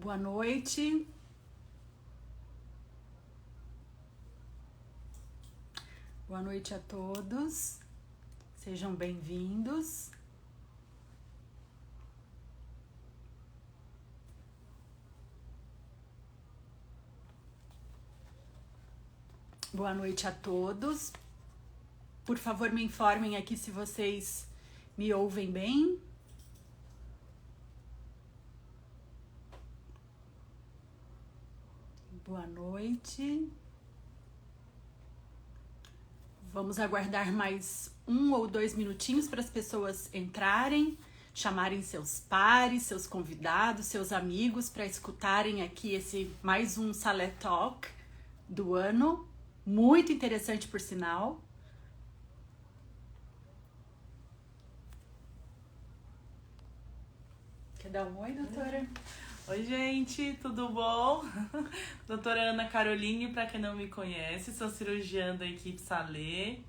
Boa noite. Boa noite a todos. Sejam bem-vindos. Boa noite a todos. Por favor, me informem aqui se vocês me ouvem bem. Boa noite. Vamos aguardar mais 1 ou 2 minutinhos para as pessoas entrarem, chamarem seus pares, seus convidados, seus amigos para escutarem aqui esse mais um Salé Talk do ano. Muito interessante, por sinal. Quer dar um oi, doutora? Oi, gente, tudo bom? Doutora Ana Caroline, para quem não me conhece, sou cirurgiã da equipe Salé.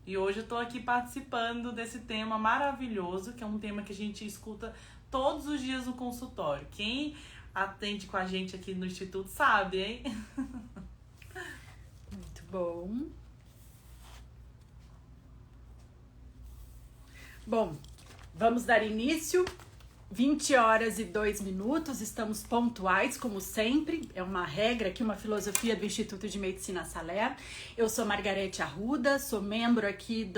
E hoje eu tô aqui participando desse tema maravilhoso, que é um tema que a gente escuta todos os dias no consultório. Quem atende com a gente aqui no Instituto sabe, hein? Muito bom. Bom, vamos dar início. 20 horas e 2 minutos, estamos pontuais, como sempre. É uma regra aqui, uma filosofia do Instituto de Medicina Salé. Eu sou Margarete Arruda, sou membro aqui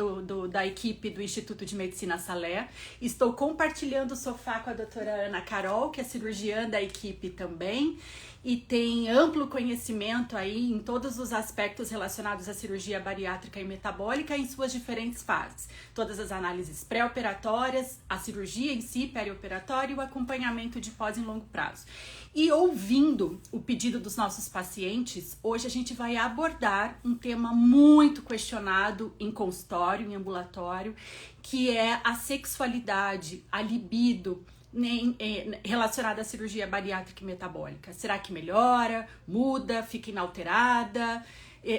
da equipe do Instituto de Medicina Salé. Estou compartilhando o sofá com a doutora Ana Carol, que é cirurgiã da equipe também, e tem amplo conhecimento aí em todos os aspectos relacionados à cirurgia bariátrica e metabólica em suas diferentes fases. Todas as análises pré-operatórias, a cirurgia em si, perioperatória e o acompanhamento de pós e longo prazo. E ouvindo o pedido dos nossos pacientes, hoje a gente vai abordar um tema muito questionado em consultório, em ambulatório, que é a sexualidade, a libido, relacionada à cirurgia bariátrica e metabólica. Será que melhora, muda, fica inalterada?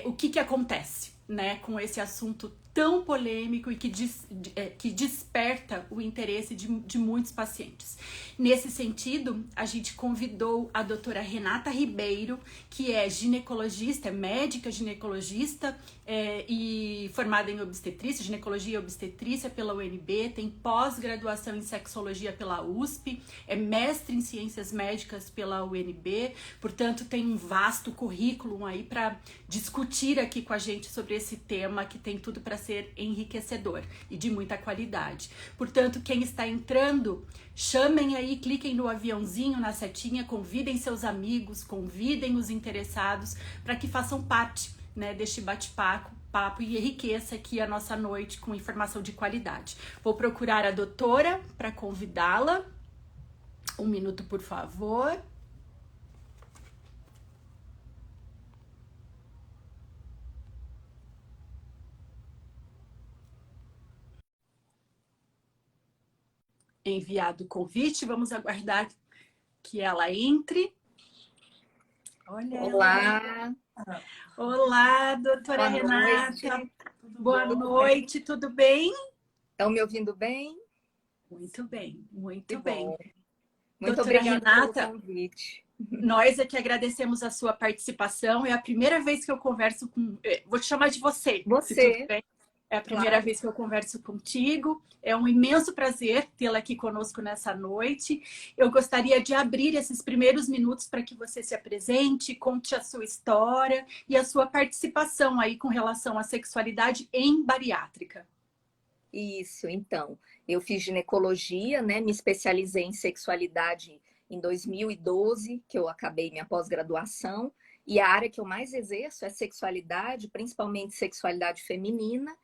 O que acontece, né, com esse assunto tão polêmico e que desperta o interesse de muitos pacientes? Nesse sentido, a gente convidou a doutora Renata Ribeiro, que é ginecologista, é médica ginecologista e formada em obstetrícia, ginecologia e obstetrícia pela UNB, tem pós-graduação em sexologia pela USP, é mestre em ciências médicas pela UNB, portanto tem um vasto currículo aí para discutir aqui com a gente sobre esse tema que tem tudo para ser enriquecedor e de muita qualidade. Portanto, quem está entrando, chamem aí, cliquem no aviãozinho, na setinha, convidem seus amigos, convidem os interessados para que façam parte, né, deste bate-papo e enriqueça aqui a nossa noite com informação de qualidade. Vou procurar a doutora para convidá-la. Um minuto, por favor. Enviado o convite, vamos aguardar que ela entre. Olha Olá. ela. Olá, doutora Boa Renata. noite. Boa noite, tudo bem? Estão me ouvindo bem? Muito bem, muito Que bem. bom. Muito Doutora obrigada Renata, pelo convite. nós é que agradecemos a sua participação. É a primeira vez que eu converso com... Vou te chamar de você, se tudo bem. É a primeira vez que eu converso contigo. É um imenso prazer tê-la aqui conosco nessa noite. Eu gostaria de abrir esses primeiros minutos para que você se apresente, conte a sua história e a sua participação aí com relação à sexualidade em bariátrica. Isso, então. Eu fiz ginecologia, né? Me especializei em sexualidade em 2012, que eu acabei minha pós-graduação. E a área que eu mais exerço é sexualidade, principalmente sexualidade feminina.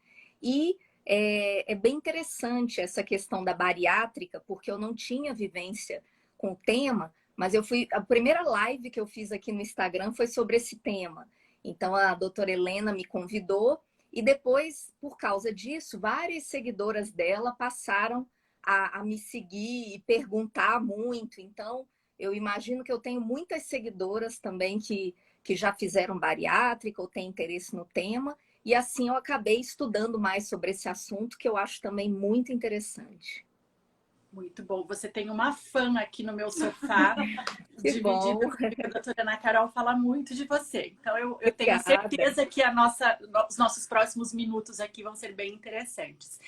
E é bem interessante essa questão da bariátrica, porque eu não tinha vivência com o tema, mas a primeira live que eu fiz aqui no Instagram foi sobre esse tema. Então a doutora Helena me convidou e depois, por causa disso, várias seguidoras dela passaram a me seguir e perguntar muito. Então eu imagino que eu tenho muitas seguidoras também que já fizeram bariátrica ou têm interesse no tema. E assim eu acabei estudando mais sobre esse assunto, que eu acho também muito interessante. Muito bom. Você tem uma fã aqui no meu sofá, Que bom. dividida comigo. A doutora Ana Carol fala muito de você. Então, eu tenho Obrigada. certeza que os nossos próximos minutos aqui vão ser bem interessantes.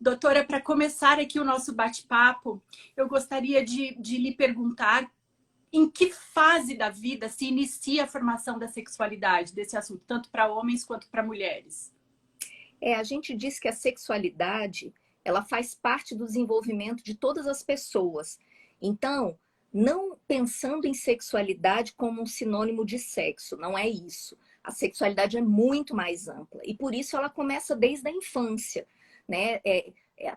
Doutora, para começar aqui o nosso bate-papo, eu gostaria de lhe perguntar em que fase da vida se inicia a formação da sexualidade, desse assunto, tanto para homens quanto para mulheres? A gente diz que a sexualidade, ela faz parte do desenvolvimento de todas as pessoas. Então, não pensando em sexualidade como um sinônimo de sexo, não é isso. A sexualidade é muito mais ampla e por isso ela começa desde a infância, né?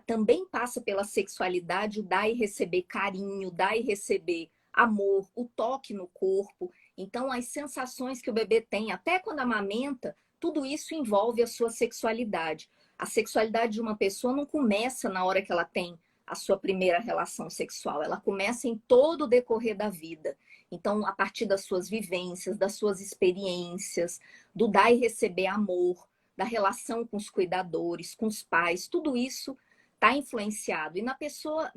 Também passa pela sexualidade o dar e receber carinho, dar e receber amor, o toque no corpo. Então, as sensações que o bebê tem, até quando amamenta, tudo isso envolve a sua sexualidade. A sexualidade de uma pessoa não começa na hora que ela tem a sua primeira relação sexual, ela começa em todo o decorrer da vida. Então, a partir das suas vivências, das suas experiências, do dar e receber amor, da relação com os cuidadores, com os pais, tudo isso está influenciado. E na pessoa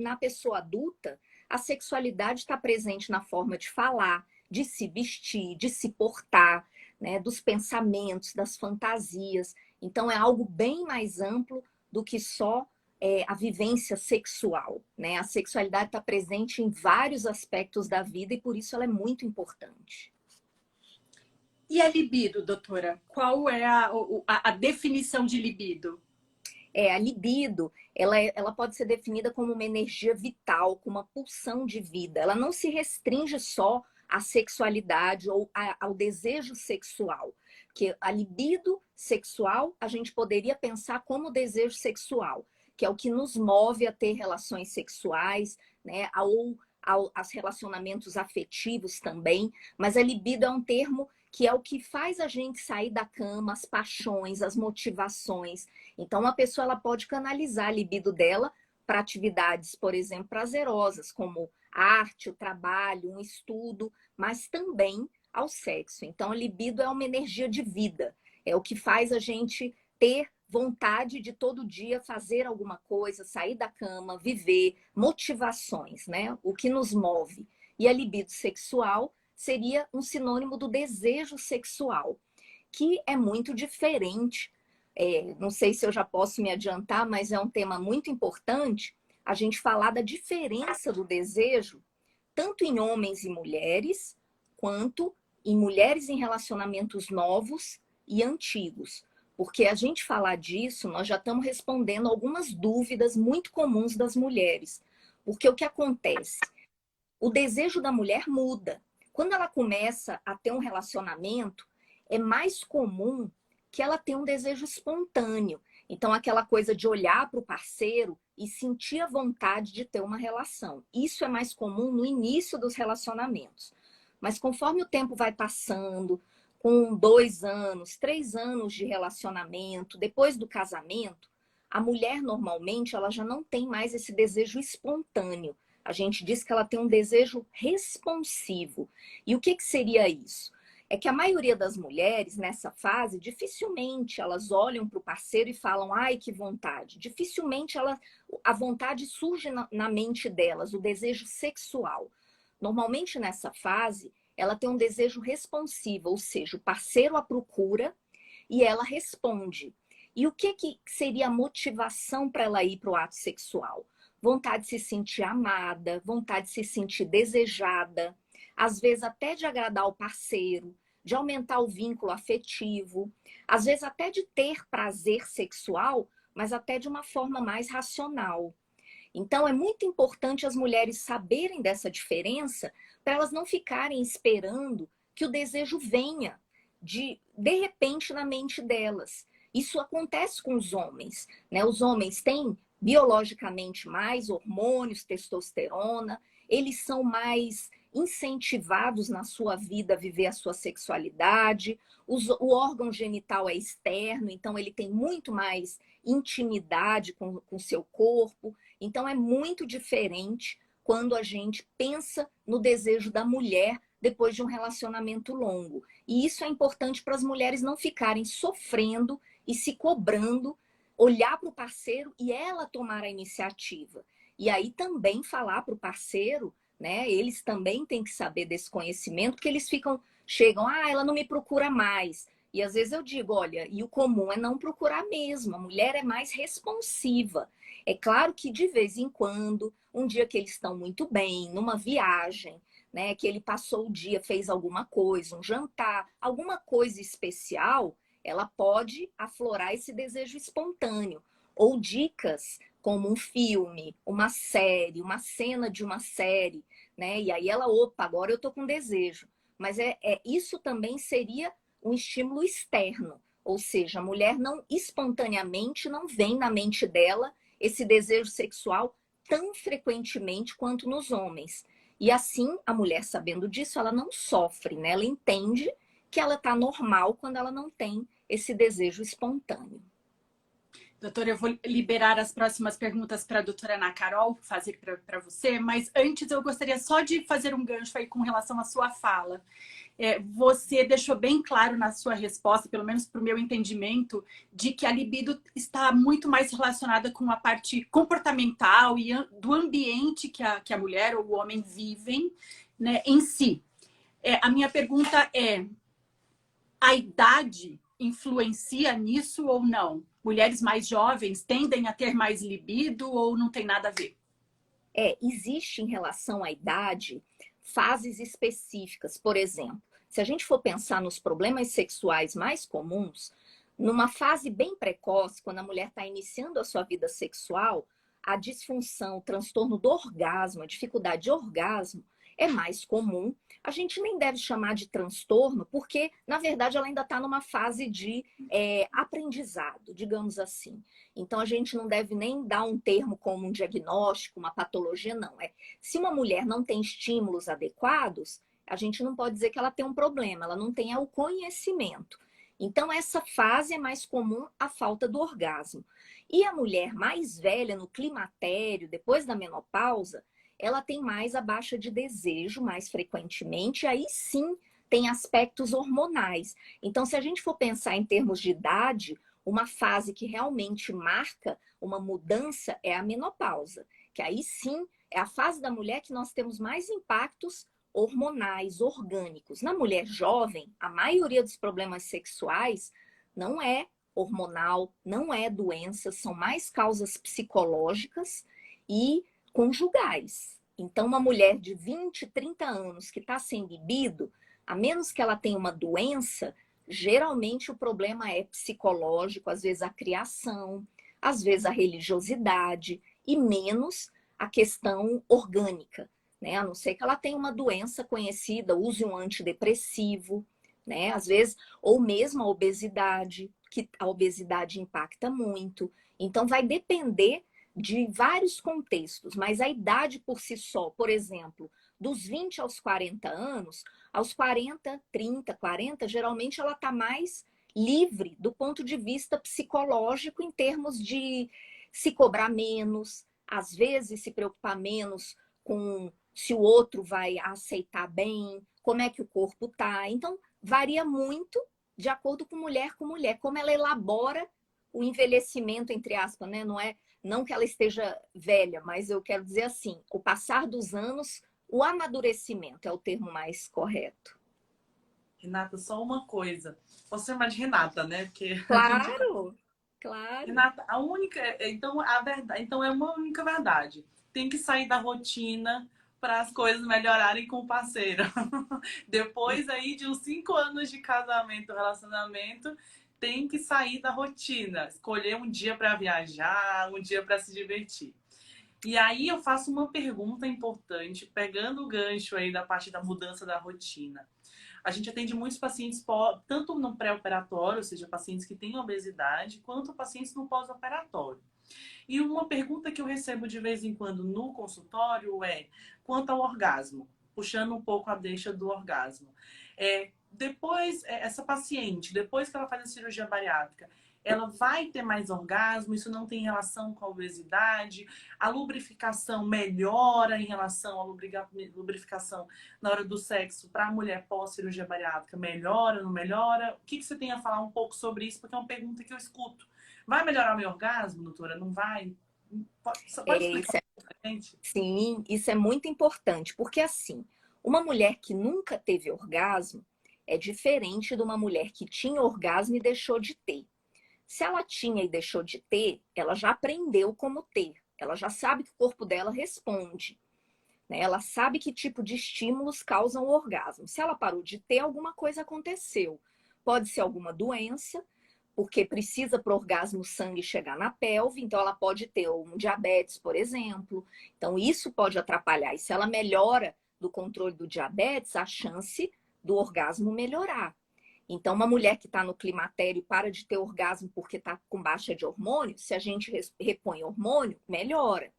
adulta, a sexualidade está presente na forma de falar, de se vestir, de se portar, né, dos pensamentos, das fantasias. Então, é algo bem mais amplo do que só a vivência sexual, né? A sexualidade está presente em vários aspectos da vida e por isso ela é muito importante. E a libido, doutora? Qual é a definição de libido? A libido, ela pode ser definida como uma energia vital, como uma pulsão de vida. Ela não se restringe só à sexualidade ou ao desejo sexual. Que a libido sexual, a gente poderia pensar como desejo sexual, que é o que nos move a ter relações sexuais, né? Ou aos relacionamentos afetivos também. Mas a libido é um termo que é o que faz a gente sair da cama, as paixões, as motivações. Então, a pessoa ela pode canalizar a libido dela para atividades, por exemplo, prazerosas, como arte, o trabalho, um estudo, mas também ao sexo. Então, a libido é uma energia de vida, é o que faz a gente ter vontade de todo dia fazer alguma coisa, sair da cama, viver, motivações, né? O que nos move. E a libido sexual seria um sinônimo do desejo sexual, que é muito diferente. Não sei se eu já posso me adiantar, mas é um tema muito importante a gente falar da diferença do desejo, tanto em homens e mulheres, quanto em mulheres em relacionamentos novos e antigos. Porque a gente falar disso, nós já estamos respondendo algumas dúvidas muito comuns das mulheres. Porque o que acontece? O desejo da mulher muda. Quando ela começa a ter um relacionamento, é mais comum que ela tenha um desejo espontâneo. Então, aquela coisa de olhar para o parceiro e sentir a vontade de ter uma relação. Isso é mais comum no início dos relacionamentos. Mas conforme o tempo vai passando, com 2 anos, 3 anos de relacionamento, depois do casamento, a mulher normalmente ela já não tem mais esse desejo espontâneo. A gente diz que ela tem um desejo responsivo. E o que seria isso? É que a maioria das mulheres nessa fase, dificilmente elas olham para o parceiro e falam, ai, que vontade. Dificilmente a vontade surge na mente delas, o desejo sexual. Normalmente nessa fase, ela tem um desejo responsivo, ou seja, o parceiro a procura e ela responde. E o que seria a motivação para ela ir para o ato sexual? Vontade de se sentir amada, vontade de se sentir desejada, às vezes até de agradar o parceiro, de aumentar o vínculo afetivo, às vezes até de ter prazer sexual, mas até de uma forma mais racional. Então, é muito importante as mulheres saberem dessa diferença para elas não ficarem esperando que o desejo venha de repente na mente delas. Isso acontece com os homens, né? Os homens têm biologicamente mais hormônios, testosterona, eles são mais incentivados na sua vida a viver a sua sexualidade, o órgão genital é externo, então ele tem muito mais intimidade com o seu corpo. Então é muito diferente quando a gente pensa no desejo da mulher depois de um relacionamento longo. E isso é importante para as mulheres não ficarem sofrendo e se cobrando, olhar para o parceiro e ela tomar a iniciativa. E aí também falar para o parceiro, né? Eles também têm que saber desse conhecimento, porque eles chegam, ela não me procura mais. E às vezes eu digo, olha, e o comum é não procurar mesmo. A mulher é mais responsiva. É claro que de vez em quando, um dia que eles estão muito bem, numa viagem, né, que ele passou o dia, fez alguma coisa, um jantar, alguma coisa especial, ela pode aflorar esse desejo espontâneo. Ou dicas como um filme, uma série, uma cena de uma série, né? E aí ela, opa, agora eu tô com desejo. Mas isso também seria um estímulo externo. Ou seja, a mulher não espontaneamente não vem na mente dela esse desejo sexual tão frequentemente quanto nos homens. E assim, a mulher sabendo disso, ela não sofre, né? Ela entende que ela tá normal quando ela não tem esse desejo espontâneo. Doutora, eu vou liberar as próximas perguntas para a doutora Ana Carol fazer para você, mas antes eu gostaria só de fazer um gancho aí com relação à sua fala. Você deixou bem claro na sua resposta, pelo menos para o meu entendimento, de que a libido está muito mais relacionada com a parte comportamental e do ambiente que a mulher ou o homem vivem, né, em si. A minha pergunta é: a idade influencia nisso ou não? Mulheres mais jovens tendem a ter mais libido ou não tem nada a ver? Existe em relação à idade fases específicas. Por exemplo, se a gente for pensar nos problemas sexuais mais comuns, numa fase bem precoce, quando a mulher está iniciando a sua vida sexual, a disfunção, o transtorno do orgasmo, a dificuldade de orgasmo é mais comum. A gente nem deve chamar de transtorno, porque, na verdade, ela ainda está numa fase de aprendizado, digamos assim. Então, a gente não deve nem dar um termo como um diagnóstico, uma patologia, não. Se uma mulher não tem estímulos adequados, a gente não pode dizer que ela tem um problema, ela não tem o conhecimento. Então, essa fase é mais comum a falta do orgasmo. E a mulher mais velha, no climatério, depois da menopausa, ela tem mais a baixa de desejo, mais frequentemente, e aí sim tem aspectos hormonais. Então, se a gente for pensar em termos de idade, uma fase que realmente marca uma mudança é a menopausa, que aí sim é a fase da mulher que nós temos mais impactos hormonais, orgânicos. Na mulher jovem, a maioria dos problemas sexuais não é hormonal, não é doença, são mais causas psicológicas e conjugais. Então, uma mulher de 20, 30 anos que está sem libido, a menos que ela tenha uma doença, geralmente o problema é psicológico, às vezes a criação, às vezes a religiosidade e menos a questão orgânica, né? A não ser que ela tenha uma doença conhecida, use um antidepressivo, né? Às vezes, ou mesmo a obesidade, que a obesidade impacta muito. Então, vai depender de vários contextos, mas a idade por si só, por exemplo, dos 20 aos 40 anos, aos 40, 30, 40, geralmente ela está mais livre do ponto de vista psicológico em termos de se cobrar menos, às vezes se preocupar menos com se o outro vai aceitar bem, como é que o corpo tá. Então, varia muito de acordo com mulher, como ela elabora o envelhecimento, entre aspas, né? Não que ela esteja velha, mas eu quero dizer assim, o passar dos anos, o amadurecimento é o termo mais correto. Renata, só uma coisa. Posso chamar de Renata, né? Porque Claro, claro. Renata, a única. Então, a verdade, então é uma única verdade. Tem que sair da rotina para as coisas melhorarem com o parceiro. Depois aí de uns 5 anos de casamento, relacionamento, tem que sair da rotina. Escolher um dia para viajar, um dia para se divertir. E aí eu faço uma pergunta importante, pegando o gancho aí da parte da mudança da rotina. A gente atende muitos pacientes, tanto no pré-operatório, ou seja, pacientes que têm obesidade, quanto pacientes no pós-operatório. E uma pergunta que eu recebo de vez em quando no consultório é quanto ao orgasmo, puxando um pouco a deixa do orgasmo. Essa paciente, depois que ela faz a cirurgia bariátrica, ela vai ter mais orgasmo, isso não tem relação com a obesidade, a lubrificação melhora em relação à lubrificação na hora do sexo para a mulher pós-cirurgia bariátrica, melhora, não melhora? O que você tem a falar um pouco sobre isso? Porque é uma pergunta que eu escuto. Vai melhorar o meu orgasmo, doutora? Não vai? Pode explicar. Isso é Gente, Sim, isso é muito importante, porque assim, uma mulher que nunca teve orgasmo é diferente de uma mulher que tinha orgasmo e deixou de ter. Se ela tinha e deixou de ter, ela já aprendeu como ter. Ela já sabe que o corpo dela responde, né? Ela sabe que tipo de estímulos causam o orgasmo. Se ela parou de ter, alguma coisa aconteceu. Pode ser alguma doença, porque precisa para o orgasmo o sangue chegar na pelve, então ela pode ter um diabetes, por exemplo. Então isso pode atrapalhar. E se ela melhora do controle do diabetes, a chance do orgasmo melhorar. Então, uma mulher que está no climatério e para de ter orgasmo porque está com baixa de hormônio, se a gente repõe hormônio, melhora.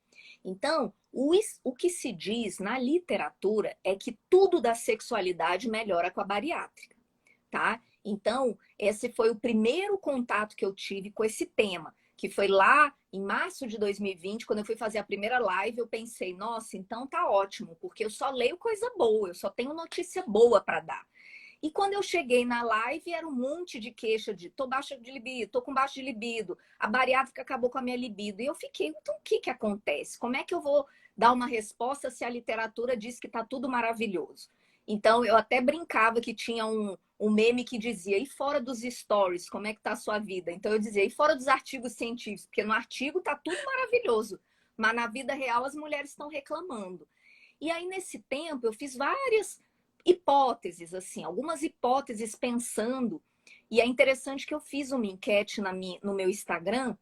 Então, o que se diz na literatura é que tudo da sexualidade melhora com a bariátrica, tá? Então, esse foi o primeiro contato que eu tive com esse tema, que foi lá em março de 2020, quando eu fui fazer a primeira live, eu pensei, nossa, então tá ótimo, porque eu só leio coisa boa, eu só tenho notícia boa para dar. E quando eu cheguei na live, era um monte de queixa de tô baixa de libido, tô com baixo de libido, a bariátrica acabou com a minha libido. E eu fiquei, então o que que acontece? Como é que eu vou dar uma resposta se a literatura diz que tá tudo maravilhoso? Então eu até brincava que tinha um meme que dizia, e fora dos stories, como é que tá a sua vida? Então eu dizia, e fora dos artigos científicos, porque no artigo tá tudo maravilhoso, mas na vida real as mulheres estão reclamando. E aí, nesse tempo, eu fiz várias hipóteses, assim, algumas hipóteses pensando. E é interessante que eu fiz uma enquete no meu Instagram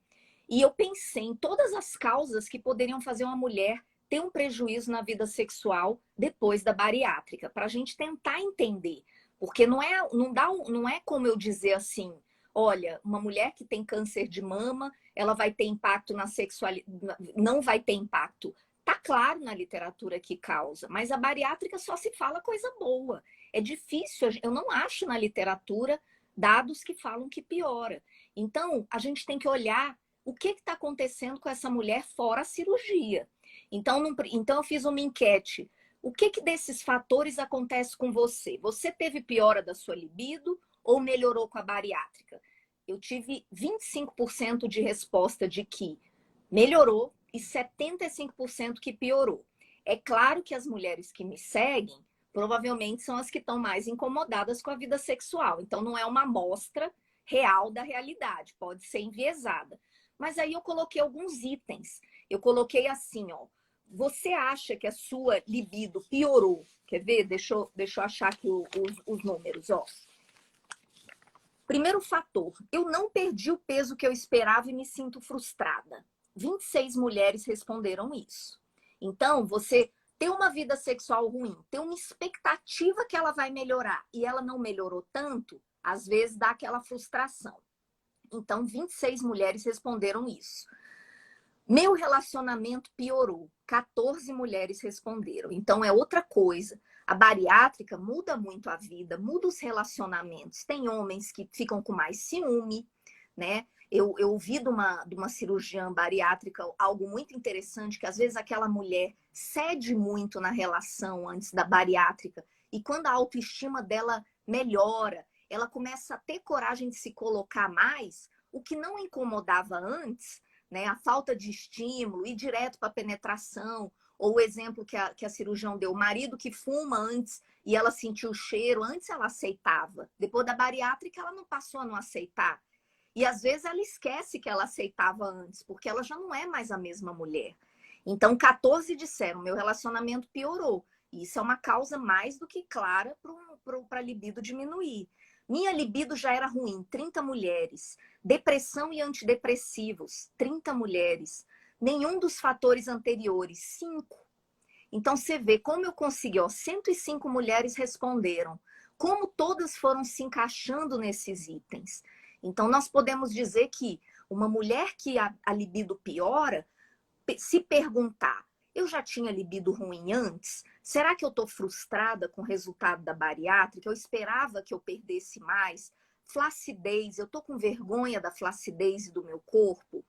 e eu pensei em todas as causas que poderiam fazer uma mulher ter um prejuízo na vida sexual depois da bariátrica, para a gente tentar entender. Porque não é como eu dizer assim, olha, uma mulher que tem câncer de mama, ela vai ter impacto na sexualidade, não vai ter impacto. Tá claro na literatura que causa, mas a bariátrica só se fala coisa boa. É difícil, eu não acho na literatura dados que falam que piora. Então, a gente tem que olhar o que está acontecendo com essa mulher fora a cirurgia. Então, eu fiz uma enquete. O que desses fatores acontece com você? Você teve piora da sua libido ou melhorou com a bariátrica? Eu tive 25% de resposta de que melhorou e 75% que piorou. É claro que as mulheres que me seguem provavelmente são as que estão mais incomodadas com a vida sexual. Então, não é uma amostra real da realidade, pode ser enviesada. Mas aí eu coloquei alguns itens. Eu coloquei assim, ó. Você acha que a sua libido piorou? Quer ver? Deixa eu achar aqui os números, ó. Primeiro fator, eu não perdi o peso que eu esperava e me sinto frustrada. 26 mulheres responderam isso. Então, você ter uma vida sexual ruim, ter uma expectativa que ela vai melhorar e ela não melhorou tanto, às vezes dá aquela frustração. Então, 26 mulheres responderam isso. Meu relacionamento piorou. 14 mulheres responderam. Então, é outra coisa. A bariátrica muda muito a vida, muda os relacionamentos. Tem homens que ficam com mais ciúme, né? Eu ouvi de uma cirurgiã bariátrica algo muito interessante, que às vezes aquela mulher cede muito na relação antes da bariátrica, e quando a autoestima dela melhora, ela começa a ter coragem de se colocar mais, o que não incomodava antes, né? A falta de estímulo, ir direto para a penetração, ou o exemplo que a cirurgião deu, o marido que fuma antes e ela sentiu o cheiro, antes ela aceitava, depois da bariátrica ela não passou a não aceitar. E às vezes ela esquece que ela aceitava antes, porque ela já não é mais a mesma mulher. Então, 14 disseram, meu relacionamento piorou. E isso é uma causa mais do que clara para a libido diminuir. Minha libido já era ruim, 30 mulheres. Depressão e antidepressivos, 30 mulheres. Nenhum dos fatores anteriores, 5. Então, você vê como eu consegui, ó, 105 mulheres responderam. Como todas foram se encaixando nesses itens. Então, nós podemos dizer que uma mulher que a libido piora, se perguntar, eu já tinha libido ruim antes? Será que eu estou frustrada com o resultado da bariátrica? Eu esperava que eu perdesse mais? Flacidez, eu estou com vergonha da flacidez e do meu corpo?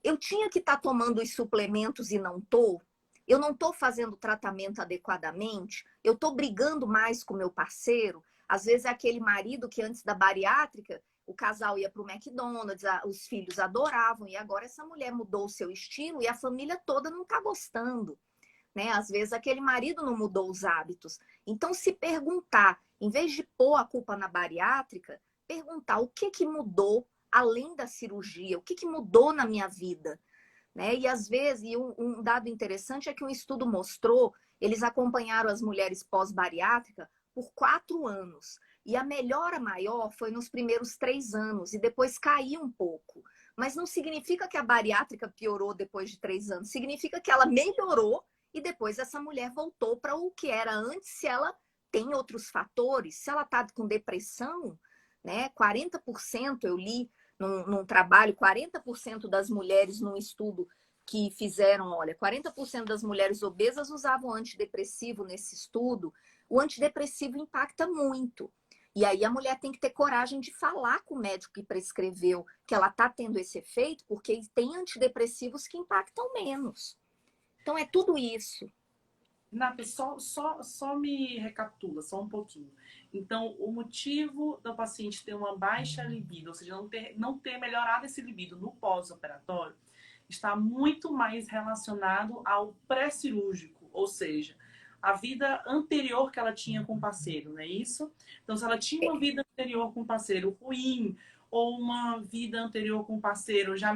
Eu tinha que estar tomando os suplementos e não estou? Eu não estou fazendo tratamento adequadamente? Eu estou brigando mais com meu parceiro? Às vezes é aquele marido que antes da bariátrica, o casal ia para o McDonald's, os filhos adoravam, e agora essa mulher mudou o seu estilo e a família toda não está gostando, né? Às vezes aquele marido não mudou os hábitos. Então, se perguntar, em vez de pôr a culpa na bariátrica, perguntar o que mudou além da cirurgia, o que mudou na minha vida, né? E às vezes, um dado interessante é que um estudo mostrou, eles acompanharam as mulheres pós-bariátrica por 4 anos. E a melhora maior foi nos primeiros 3 anos, e depois caiu um pouco. Mas não significa que a bariátrica piorou depois de 3 anos, significa que ela melhorou e depois essa mulher voltou para o que era antes, se ela tem outros fatores, se ela está com depressão, né? 40% eu li num trabalho, 40% das mulheres num estudo que fizeram, olha, 40% das mulheres obesas usavam antidepressivo nesse estudo. O antidepressivo impacta muito. E aí a mulher tem que ter coragem de falar com o médico que prescreveu que ela está tendo esse efeito, porque tem antidepressivos que impactam menos. Então é tudo isso. Renata, só me recapitula, só um pouquinho. Então, o motivo do paciente ter uma baixa libido, ou seja, não ter melhorado esse libido no pós-operatório, está muito mais relacionado ao pré-cirúrgico, ou seja, a vida anterior que ela tinha com o parceiro, não é isso? Então, se ela tinha uma vida anterior com o parceiro ruim, ou uma vida anterior com o parceiro já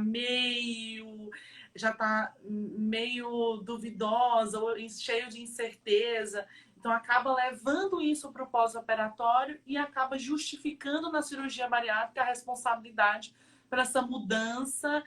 está meio duvidosa, ou cheio de incerteza, então acaba levando isso para o pós-operatório e acaba justificando na cirurgia bariátrica a responsabilidade por essa mudança,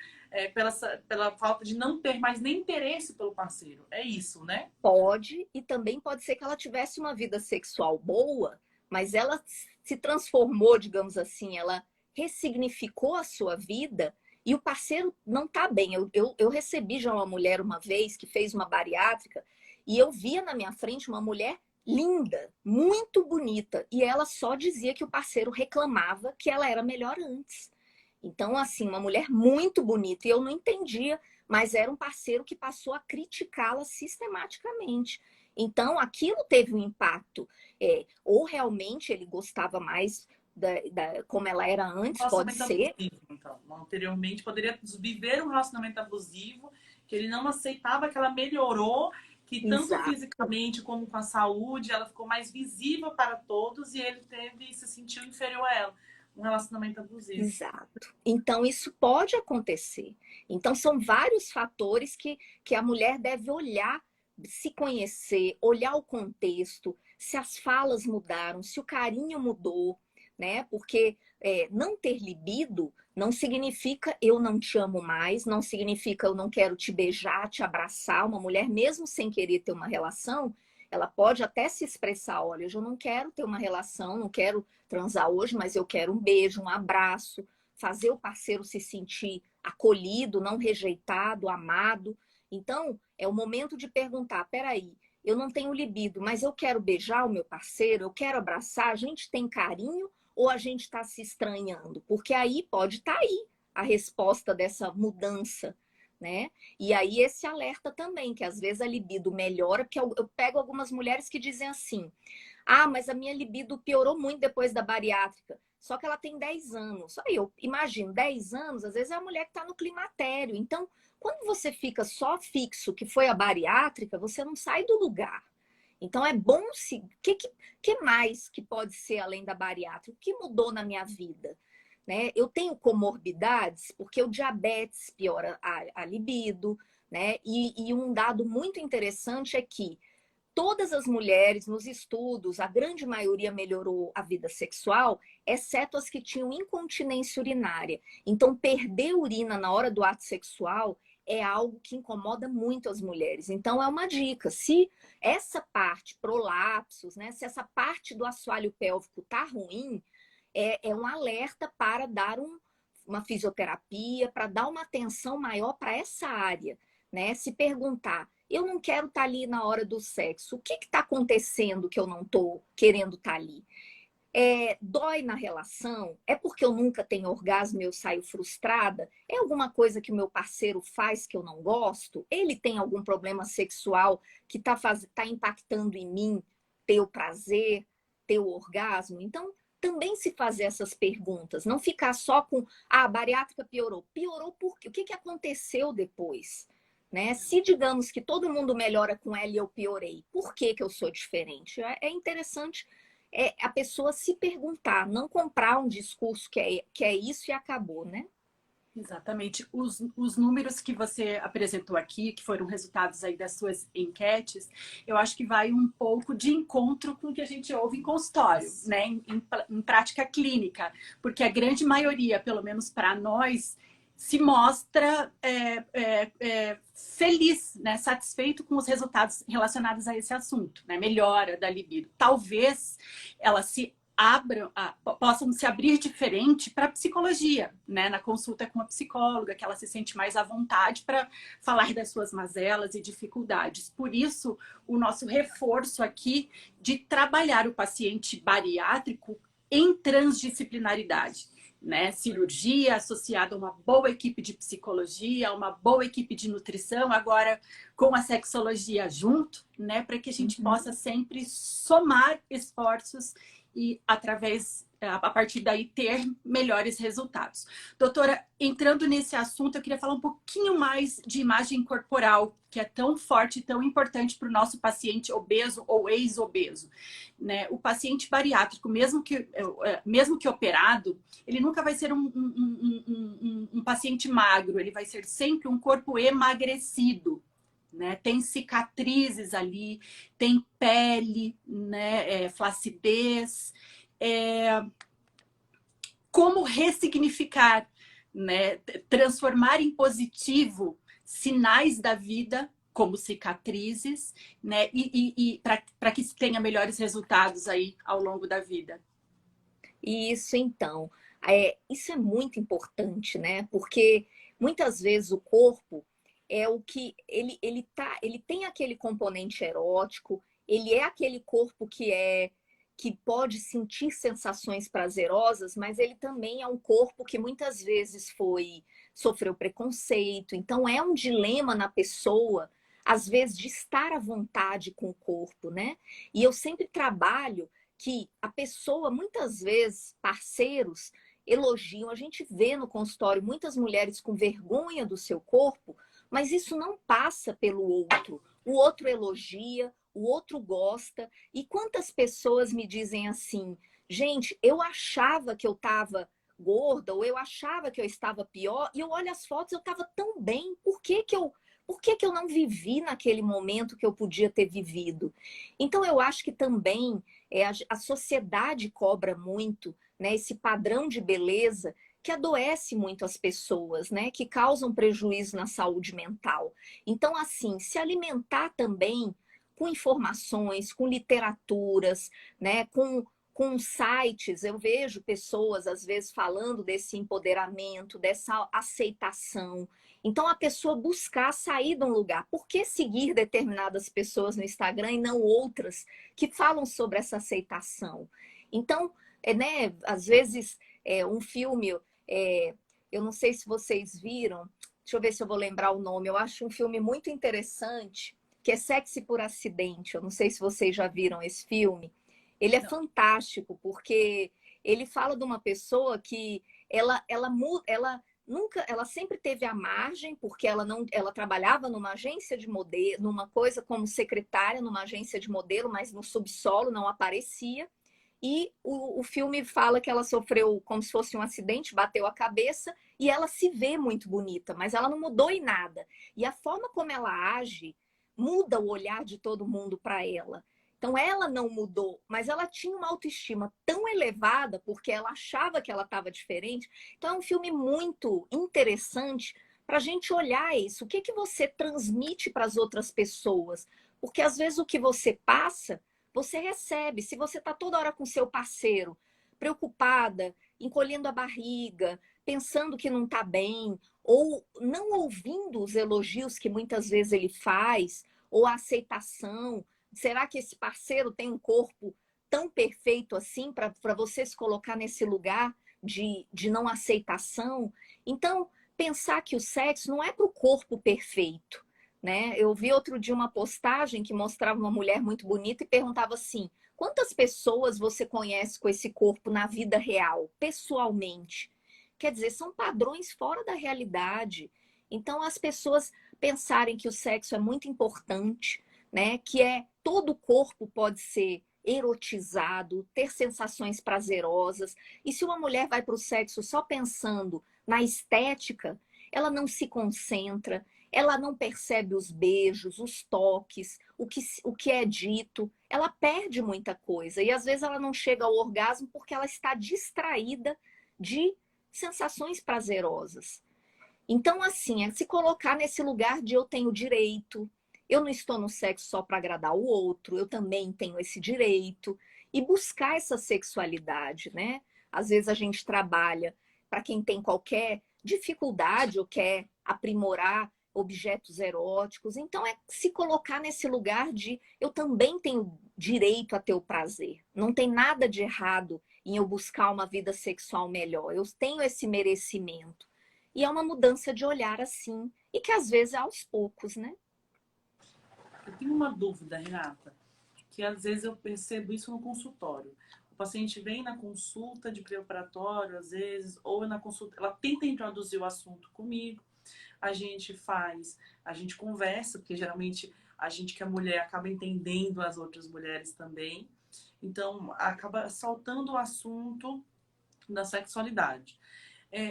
pela falta de não ter mais nem interesse pelo parceiro. É isso, né? Pode, e também pode ser que ela tivesse uma vida sexual boa, mas ela se transformou, digamos assim, ela ressignificou a sua vida e o parceiro não está bem. Eu recebi já uma mulher uma vez que fez uma bariátrica e eu via na minha frente uma mulher linda, muito bonita, e ela só dizia que o parceiro reclamava que ela era melhor antes. Então, assim, uma mulher muito bonita, e eu não entendia, mas era um parceiro que passou a criticá-la sistematicamente. Então, aquilo teve um impacto. Ou realmente ele gostava mais como ela era antes, pode ser. Abusivo, então. Anteriormente, poderia viver um relacionamento abusivo, que ele não aceitava que ela melhorou, que tanto Exato. fisicamente como com a saúde, ela ficou mais visível para todos e ele se sentiu inferior a ela. Um relacionamento abusivo. Exato. Então, isso pode acontecer. Então, são vários fatores que a mulher deve olhar, se conhecer, olhar o contexto, se as falas mudaram, se o carinho mudou, né? Porque não ter libido não significa eu não te amo mais, não significa eu não quero te beijar, te abraçar. Uma mulher, mesmo sem querer ter uma relação, ela pode até se expressar, olha, eu não quero ter uma relação, não quero transar hoje, mas eu quero um beijo, um abraço, fazer o parceiro se sentir acolhido, não rejeitado, amado. Então, é o momento de perguntar, peraí, eu não tenho libido, mas eu quero beijar o meu parceiro, eu quero abraçar, a gente tem carinho ou a gente está se estranhando? Porque aí pode estar aí a resposta dessa mudança, né? E aí esse alerta também, que às vezes a libido melhora, porque eu pego algumas mulheres que dizem assim, mas a minha libido piorou muito depois da bariátrica, só que ela tem 10 anos. Aí eu imagino, 10 anos, às vezes é a mulher que está no climatério. Então, quando você fica só fixo, que foi a bariátrica, você não sai do lugar. Então, é bom se... que mais que pode ser além da bariátrica? O que mudou na minha vida? Né? Eu tenho comorbidades, porque o diabetes piora a libido, né? E um dado muito interessante é que todas as mulheres nos estudos, a grande maioria melhorou a vida sexual, exceto as que tinham incontinência urinária. Então, perder urina na hora do ato sexual é algo que incomoda muito as mulheres. Então, é uma dica. Se essa parte, prolapsos, né? Se essa parte do assoalho pélvico tá ruim, é um alerta para dar uma fisioterapia, para dar uma atenção maior para essa área, né? Se perguntar, eu não quero estar ali na hora do sexo, o que está acontecendo que eu não estou querendo estar ali? Dói na relação? É porque eu nunca tenho orgasmo e eu saio frustrada? É alguma coisa que o meu parceiro faz que eu não gosto? Ele tem algum problema sexual que tá impactando em mim ter o prazer, ter o orgasmo? Então, também se fazer essas perguntas, não ficar só com a bariátrica piorou. Piorou por quê? O que que aconteceu depois? Né? Se digamos que todo mundo melhora com ela e eu piorei, por que que eu sou diferente? É interessante a pessoa se perguntar, não comprar um discurso que é isso e acabou, né? Exatamente. Os números que você apresentou aqui, que foram resultados aí das suas enquetes, eu acho que vai um pouco de encontro com o que a gente ouve em consultório, né? Em prática clínica, porque a grande maioria, pelo menos para nós, se mostra feliz, né? Satisfeito com os resultados relacionados a esse assunto, né? Melhora da libido. Talvez ela possam se abrir diferente para a psicologia, né? Na consulta com a psicóloga, que ela se sente mais à vontade para falar das suas mazelas e dificuldades. Por isso, o nosso reforço aqui de trabalhar o paciente bariátrico em transdisciplinaridade, né? Cirurgia associada a uma boa equipe de psicologia, uma boa equipe de nutrição, agora com a sexologia junto, né? Para que a gente possa sempre somar esforços e a partir daí ter melhores resultados. Doutora, entrando nesse assunto, eu queria falar um pouquinho mais de imagem corporal, que é tão forte e tão importante para o nosso paciente obeso ou ex-obeso. Né? O paciente bariátrico, mesmo que operado, ele nunca vai ser um paciente magro, ele vai ser sempre um corpo emagrecido. Né? Tem cicatrizes ali, tem pele, né? Flacidez. Como ressignificar, né? Transformar em positivo sinais da vida, como cicatrizes, né? E para que se tenha melhores resultados aí ao longo da vida. Isso, então. Isso é muito importante, né? Porque muitas vezes o corpo é o que ele tem aquele componente erótico, ele é aquele corpo que pode sentir sensações prazerosas, mas ele também é um corpo que muitas vezes sofreu preconceito. Então é um dilema na pessoa, às vezes, de estar à vontade com o corpo, né? E eu sempre trabalho que a pessoa, muitas vezes, parceiros elogiam, a gente vê no consultório muitas mulheres com vergonha do seu corpo, mas isso não passa pelo outro. O outro elogia, o outro gosta. E quantas pessoas me dizem assim, gente, eu achava que eu estava gorda, ou eu achava que eu estava pior, e eu olho as fotos, eu estava tão bem. Por que que eu não vivi naquele momento que eu podia ter vivido? Então, eu acho que também a sociedade cobra muito, né, esse padrão de beleza que adoece muito as pessoas, né? Que causam prejuízo na saúde mental. Então, assim, se alimentar também com informações, com literaturas, né? Com sites, eu vejo pessoas, às vezes, falando desse empoderamento, dessa aceitação. Então, a pessoa buscar sair de um lugar. Por que seguir determinadas pessoas no Instagram e não outras que falam sobre essa aceitação? Então, né, às vezes, um filme... eu não sei se vocês viram, deixa eu ver se eu vou lembrar o nome, eu acho um filme muito interessante, que é Sexy por Acidente. Eu não sei se vocês já viram esse filme. Ele é fantástico, porque ele fala de uma pessoa que ela sempre teve a margem, porque ela trabalhava numa agência de modelo, numa coisa como secretária numa agência de modelo, mas no subsolo não aparecia. E o filme fala que ela sofreu como se fosse um acidente, bateu a cabeça e ela se vê muito bonita, mas ela não mudou em nada. E a forma como ela age muda o olhar de todo mundo para ela. Então ela não mudou, mas ela tinha uma autoestima tão elevada porque ela achava que ela estava diferente. Então é um filme muito interessante para a gente olhar isso. O que que você transmite para as outras pessoas? Porque às vezes o que você passa você recebe. Se você está toda hora com seu parceiro, preocupada, encolhendo a barriga, pensando que não está bem, ou não ouvindo os elogios que muitas vezes ele faz, ou a aceitação, será que esse parceiro tem um corpo tão perfeito assim para você se colocar nesse lugar de não aceitação? Então, pensar que o sexo não é para o corpo perfeito, né? Eu vi outro dia uma postagem que mostrava uma mulher muito bonita e perguntava assim: quantas pessoas você conhece com esse corpo na vida real, pessoalmente? Quer dizer, são padrões fora da realidade. Então, as pessoas pensarem que o sexo é muito importante, né? Que todo o corpo pode ser erotizado, ter sensações prazerosas. E se uma mulher vai para o sexo só pensando na estética, ela não se concentra, ela não percebe os beijos, os toques, o que é dito, ela perde muita coisa. E às vezes ela não chega ao orgasmo porque ela está distraída de sensações prazerosas. Então, assim, é se colocar nesse lugar de eu tenho direito, eu não estou no sexo só para agradar o outro, eu também tenho esse direito, e buscar essa sexualidade, né? Às vezes a gente trabalha para quem tem qualquer dificuldade ou quer aprimorar objetos eróticos, então é se colocar nesse lugar de eu também tenho direito a ter o prazer. Não tem nada de errado em eu buscar uma vida sexual melhor. Eu tenho esse merecimento. E é uma mudança de olhar assim, e que às vezes é aos poucos, né? Eu tenho uma dúvida, Renata, que às vezes eu percebo isso no consultório. O paciente vem na consulta de pré-operatório, às vezes, ou na consulta, ela tenta introduzir o assunto comigo, a gente conversa, porque geralmente a gente que é mulher acaba entendendo as outras mulheres também. Então, acaba saltando o assunto da sexualidade.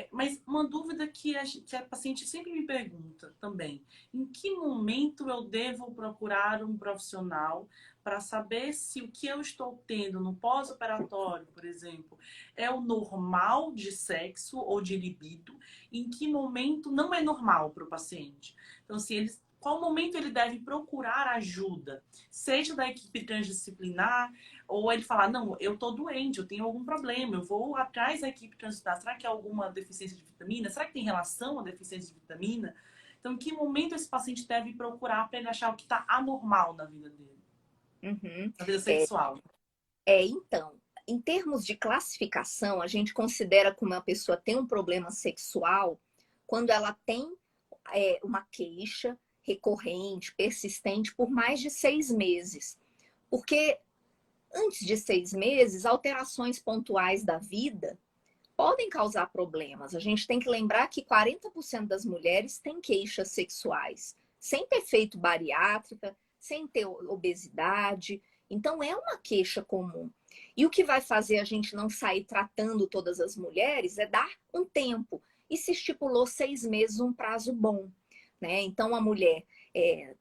Mas uma dúvida que a paciente sempre me pergunta também: em que momento eu devo procurar um profissional para saber se o que eu estou tendo no pós-operatório, por exemplo, é o normal de sexo ou de libido? Em que momento não é normal para o paciente? Então, se eles qual momento ele deve procurar ajuda, seja da equipe transdisciplinar, ou ele falar, não, eu tô doente, eu tenho algum problema, eu vou atrás da equipe transdisciplinar, será que é alguma deficiência de vitamina? Será que tem relação a deficiência de vitamina? Então, em que momento esse paciente deve procurar para ele achar o que está anormal na vida dele, Uhum. na vida sexual? Então, em termos de classificação, a gente considera que uma pessoa tem um problema sexual quando ela tem uma queixa recorrente, persistente, por mais de 6 meses. Porque antes de 6 meses, alterações pontuais da vida podem causar problemas. A gente tem que lembrar que 40% das mulheres têm queixas sexuais, sem ter feito bariátrica, sem ter obesidade. Então, é uma queixa comum. E o que vai fazer a gente não sair tratando todas as mulheres é dar um tempo. E se estipulou 6 meses, um prazo bom, né? Então, a mulher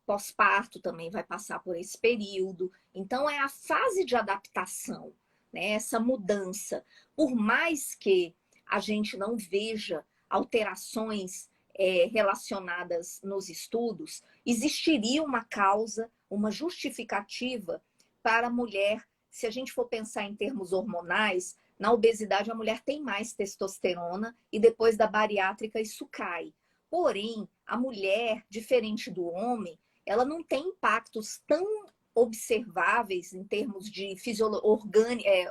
pós-parto também vai passar por esse período. Então, é a fase de adaptação, né? Essa mudança. Por mais que a gente não veja alterações relacionadas nos estudos, existiria uma causa, uma justificativa para a mulher. Se a gente for pensar em termos hormonais, na obesidade a mulher tem mais testosterona e depois da bariátrica isso cai. Porém, a mulher, diferente do homem, ela não tem impactos tão observáveis em termos de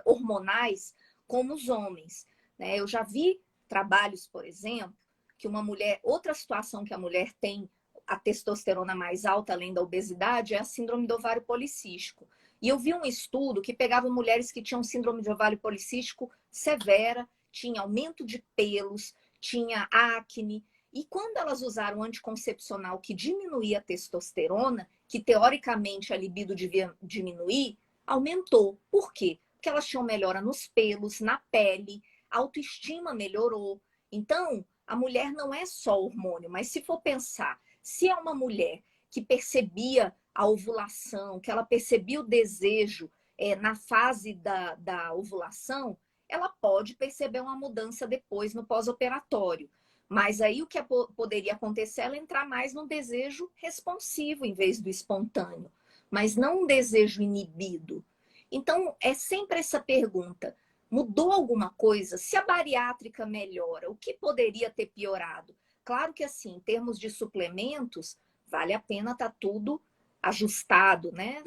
hormonais como os homens, né? Eu já vi trabalhos, por exemplo, que uma mulher, outra situação que a mulher tem a testosterona mais alta, além da obesidade, é a síndrome do ovário policístico. E eu vi um estudo que pegava mulheres que tinham síndrome de ovário policístico severa, tinha aumento de pelos, tinha acne, e quando elas usaram anticoncepcional que diminuía a testosterona, que teoricamente a libido devia diminuir, aumentou. Por quê? Porque elas tinham melhora nos pelos, na pele, a autoestima melhorou. Então, a mulher não é só hormônio, mas se for pensar, se é uma mulher que percebia a ovulação, que ela percebia o desejo na fase da ovulação, ela pode perceber uma mudança depois no pós-operatório. Mas aí o que poderia acontecer é ela entrar mais no desejo responsivo em vez do espontâneo, mas não um desejo inibido. Então, é sempre essa pergunta: mudou alguma coisa? Se a bariátrica melhora, o que poderia ter piorado? Claro que assim, em termos de suplementos, vale a pena estar tudo ajustado, né?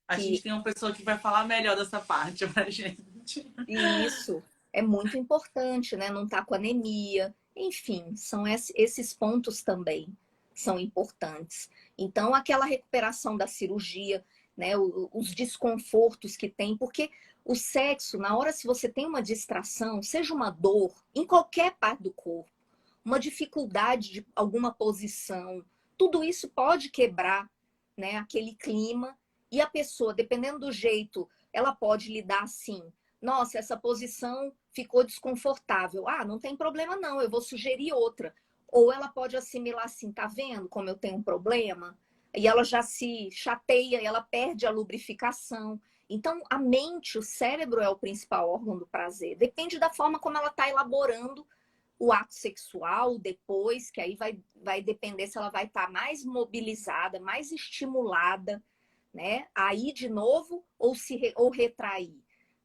A gente tem uma pessoa que vai falar melhor dessa parte pra gente. E isso é muito importante, né? Não tá com anemia. Enfim, são esses pontos também. são importantes. Então, aquela recuperação da cirurgia, né, os desconfortos que tem, porque o sexo, na hora se você tem uma distração, seja uma dor em qualquer parte do corpo, uma dificuldade de alguma posição, tudo isso pode quebrar, né, aquele clima, e a pessoa, dependendo do jeito, ela pode lidar assim: nossa, essa posição ficou desconfortável. Ah, não tem problema não, eu vou sugerir outra. Ou ela pode assimilar assim: tá vendo como eu tenho um problema? E ela já se chateia, ela perde a lubrificação. Então, a mente, o cérebro é o principal órgão do prazer. Depende da forma como ela está elaborando o ato sexual depois, que aí vai depender se ela vai estar mais mobilizada, mais estimulada, né? Aí de novo, ou retrair,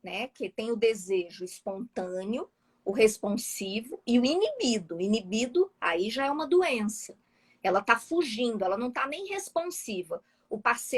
né? Que tem o desejo espontâneo, o responsivo e o inibido. O inibido aí já é uma doença. Ela tá fugindo, ela não tá nem responsiva.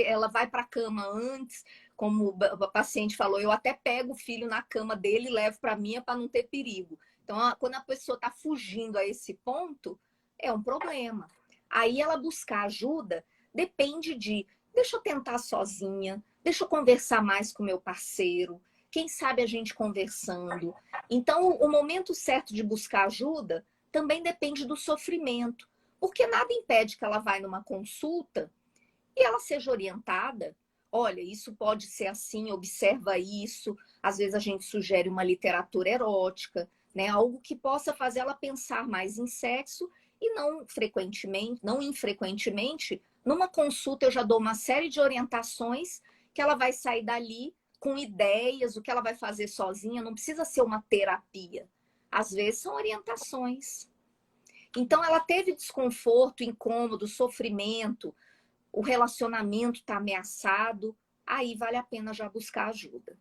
Ela vai para a cama antes, como o paciente falou, eu até pego o filho na cama dele e levo para mim para não ter perigo. Então, quando a pessoa está fugindo a esse ponto, é um problema. Aí ela buscar ajuda depende de: deixa eu tentar sozinha, deixa eu conversar mais com meu parceiro, quem sabe a gente conversando. Então, o momento certo de buscar ajuda também depende do sofrimento, porque nada impede que ela vá numa consulta e ela seja orientada. Olha, isso pode ser assim, observa isso. Às vezes a gente sugere uma literatura erótica, né? Algo que possa fazer ela pensar mais em sexo, e não infrequentemente, numa consulta eu já dou uma série de orientações que ela vai sair dali com ideias, o que ela vai fazer sozinha. Não precisa ser uma terapia. Às vezes são orientações. Então ela teve desconforto, incômodo, sofrimento, o relacionamento está ameaçado, aí vale a pena já buscar ajuda.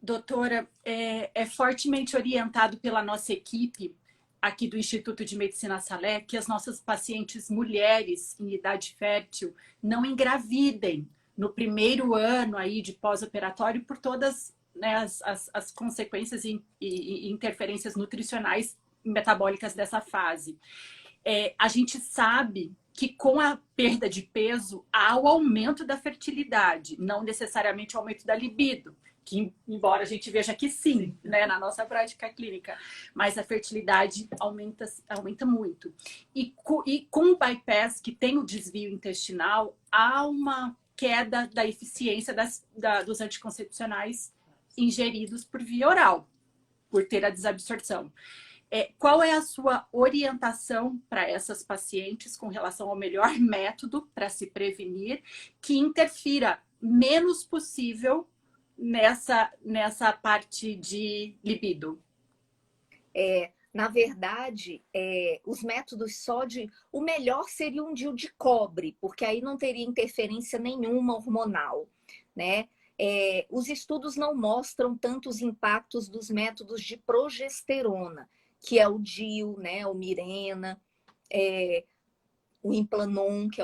Doutora, é fortemente orientado pela nossa equipe aqui do Instituto de Medicina Salé que as nossas pacientes mulheres em idade fértil não engravidem no primeiro ano aí de pós-operatório por todas, né, as consequências e interferências nutricionais e metabólicas dessa fase. A gente sabe que com a perda de peso há o aumento da fertilidade, não necessariamente o aumento da libido, que embora a gente veja que sim, né, na nossa prática clínica, mas a fertilidade aumenta muito. E com o bypass, que tem o desvio intestinal, há uma queda da eficiência dos anticoncepcionais ingeridos por via oral, por ter a desabsorção. Qual é a sua orientação para essas pacientes com relação ao melhor método para se prevenir que interfira menos possível nessa parte de libido? Na verdade, os métodos o melhor seria um DIU de cobre, porque aí não teria interferência nenhuma hormonal, né? Os estudos não mostram tantos impactos dos métodos de progesterona, que é o DIU, né? O Mirena, o Implanon, que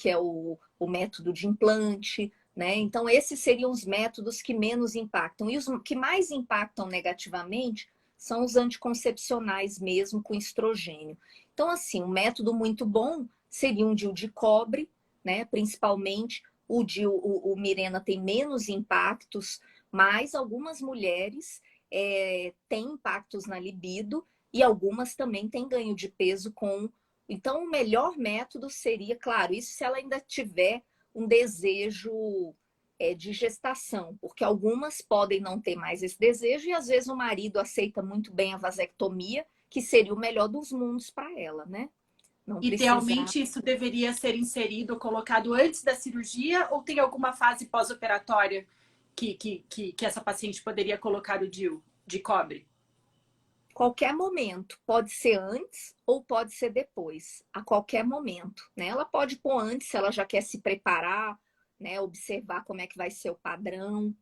é o método de implante, né? Então, esses seriam os métodos que menos impactam. E os que mais impactam negativamente são os anticoncepcionais mesmo, com estrogênio. Então, assim, um método muito bom seria um DIU de cobre, né? Principalmente o Mirena tem menos impactos, mas algumas mulheres têm impactos na libido e algumas também têm ganho de peso com. Então, o melhor método seria, claro, isso se ela ainda tiver um desejo de gestação, porque algumas podem não ter mais esse desejo e às vezes o marido aceita muito bem a vasectomia, que seria o melhor dos mundos para ela, né? Não Idealmente, isso deveria ser inserido, colocado antes da cirurgia, ou tem alguma fase pós-operatória que essa paciente poderia colocar o DIU de cobre? Qualquer momento, pode ser antes ou pode ser depois, a qualquer momento, né? Ela pode pôr antes, se ela já quer se preparar, né? Observar como é que vai ser o padrão.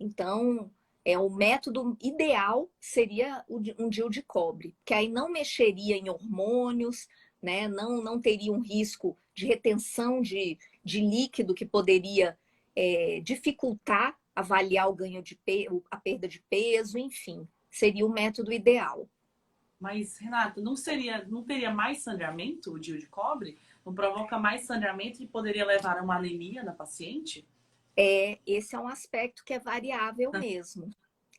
Então, o método ideal seria um DIU de cobre, que aí não mexeria em hormônios, né? Não teria um risco de retenção de líquido que poderia dificultar avaliar o ganho de peso, a perda de peso, enfim, seria o método ideal. Mas, Renata, não teria mais sangramento o DIU de cobre? Não provoca mais sangramento e poderia levar a uma anemia na paciente? Esse é um aspecto que é variável mesmo.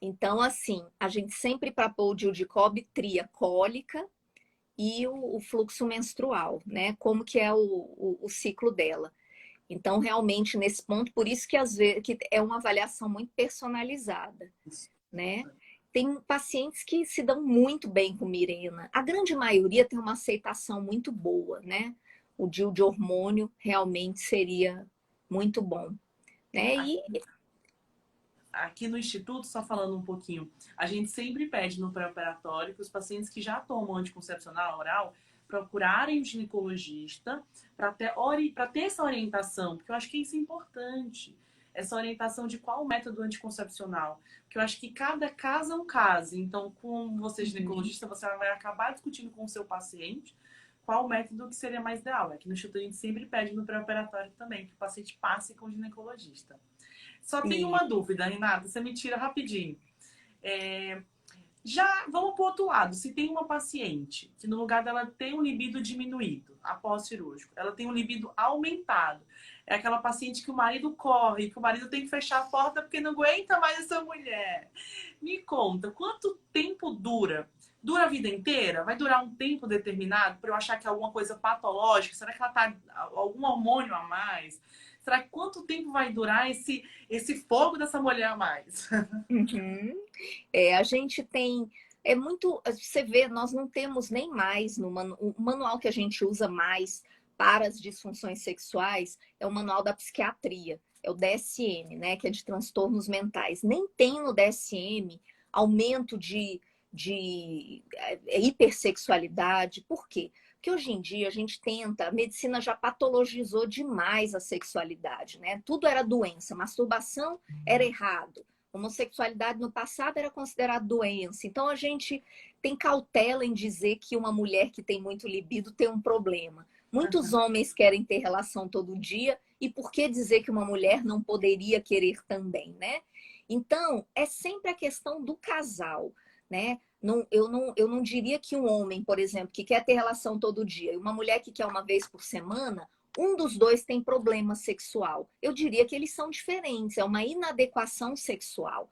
Então, assim, a gente sempre para pôr o DIU de cobre tria cólica e o fluxo menstrual, né? Como que é o ciclo dela. Então, realmente, nesse ponto, por isso que às vezes que é uma avaliação muito personalizada, né? Tem pacientes que se dão muito bem com Mirena. A grande maioria tem uma aceitação muito boa, né? O DIU de hormônio realmente seria muito bom, né? Aqui no Instituto, só falando um pouquinho, a gente sempre pede no pré-operatório que os pacientes que já tomam anticoncepcional oral procurarem o ginecologista para ter essa orientação, porque eu acho que isso é importante. Essa orientação de qual método anticoncepcional. Porque eu acho que cada caso é um caso. Então, com você, ginecologista, você vai acabar discutindo com o seu paciente qual método que seria mais ideal. Aqui no Instituto a gente sempre pede no pré-operatório também que o paciente passe com o ginecologista. Só tenho uma dúvida, Renata, você me tira rapidinho. Já vamos para o outro lado. Se tem uma paciente que no lugar dela tem um libido diminuído após cirúrgico, ela tem um libido aumentado. É aquela paciente que o marido corre, que o marido tem que fechar a porta porque não aguenta mais essa mulher. Me conta, quanto tempo dura? Dura a vida inteira? Vai durar um tempo determinado para eu achar que é alguma coisa patológica? Será que ela tá algum hormônio a mais? Será que quanto tempo vai durar esse fogo dessa mulher a mais? Uhum. A gente tem. É muito. Você vê, nós não temos nem mais o manual que a gente usa mais para as disfunções sexuais é o manual da psiquiatria, é o DSM, né? Que é de transtornos mentais. Nem tem no DSM aumento de hipersexualidade. Por quê? Porque hoje em dia a medicina já patologizou demais a sexualidade, né? Tudo era doença, masturbação era errado. Homossexualidade no passado era considerada doença. Então a gente tem cautela em dizer que uma mulher que tem muito libido tem um problema. Muitos homens querem ter relação todo dia, e por que dizer que uma mulher não poderia querer também, né? Então, é sempre a questão do casal, né? Eu não diria que um homem, por exemplo, que quer ter relação todo dia, e uma mulher que quer uma vez por semana, um dos dois tem problema sexual. Eu diria que eles são diferentes, é uma inadequação sexual.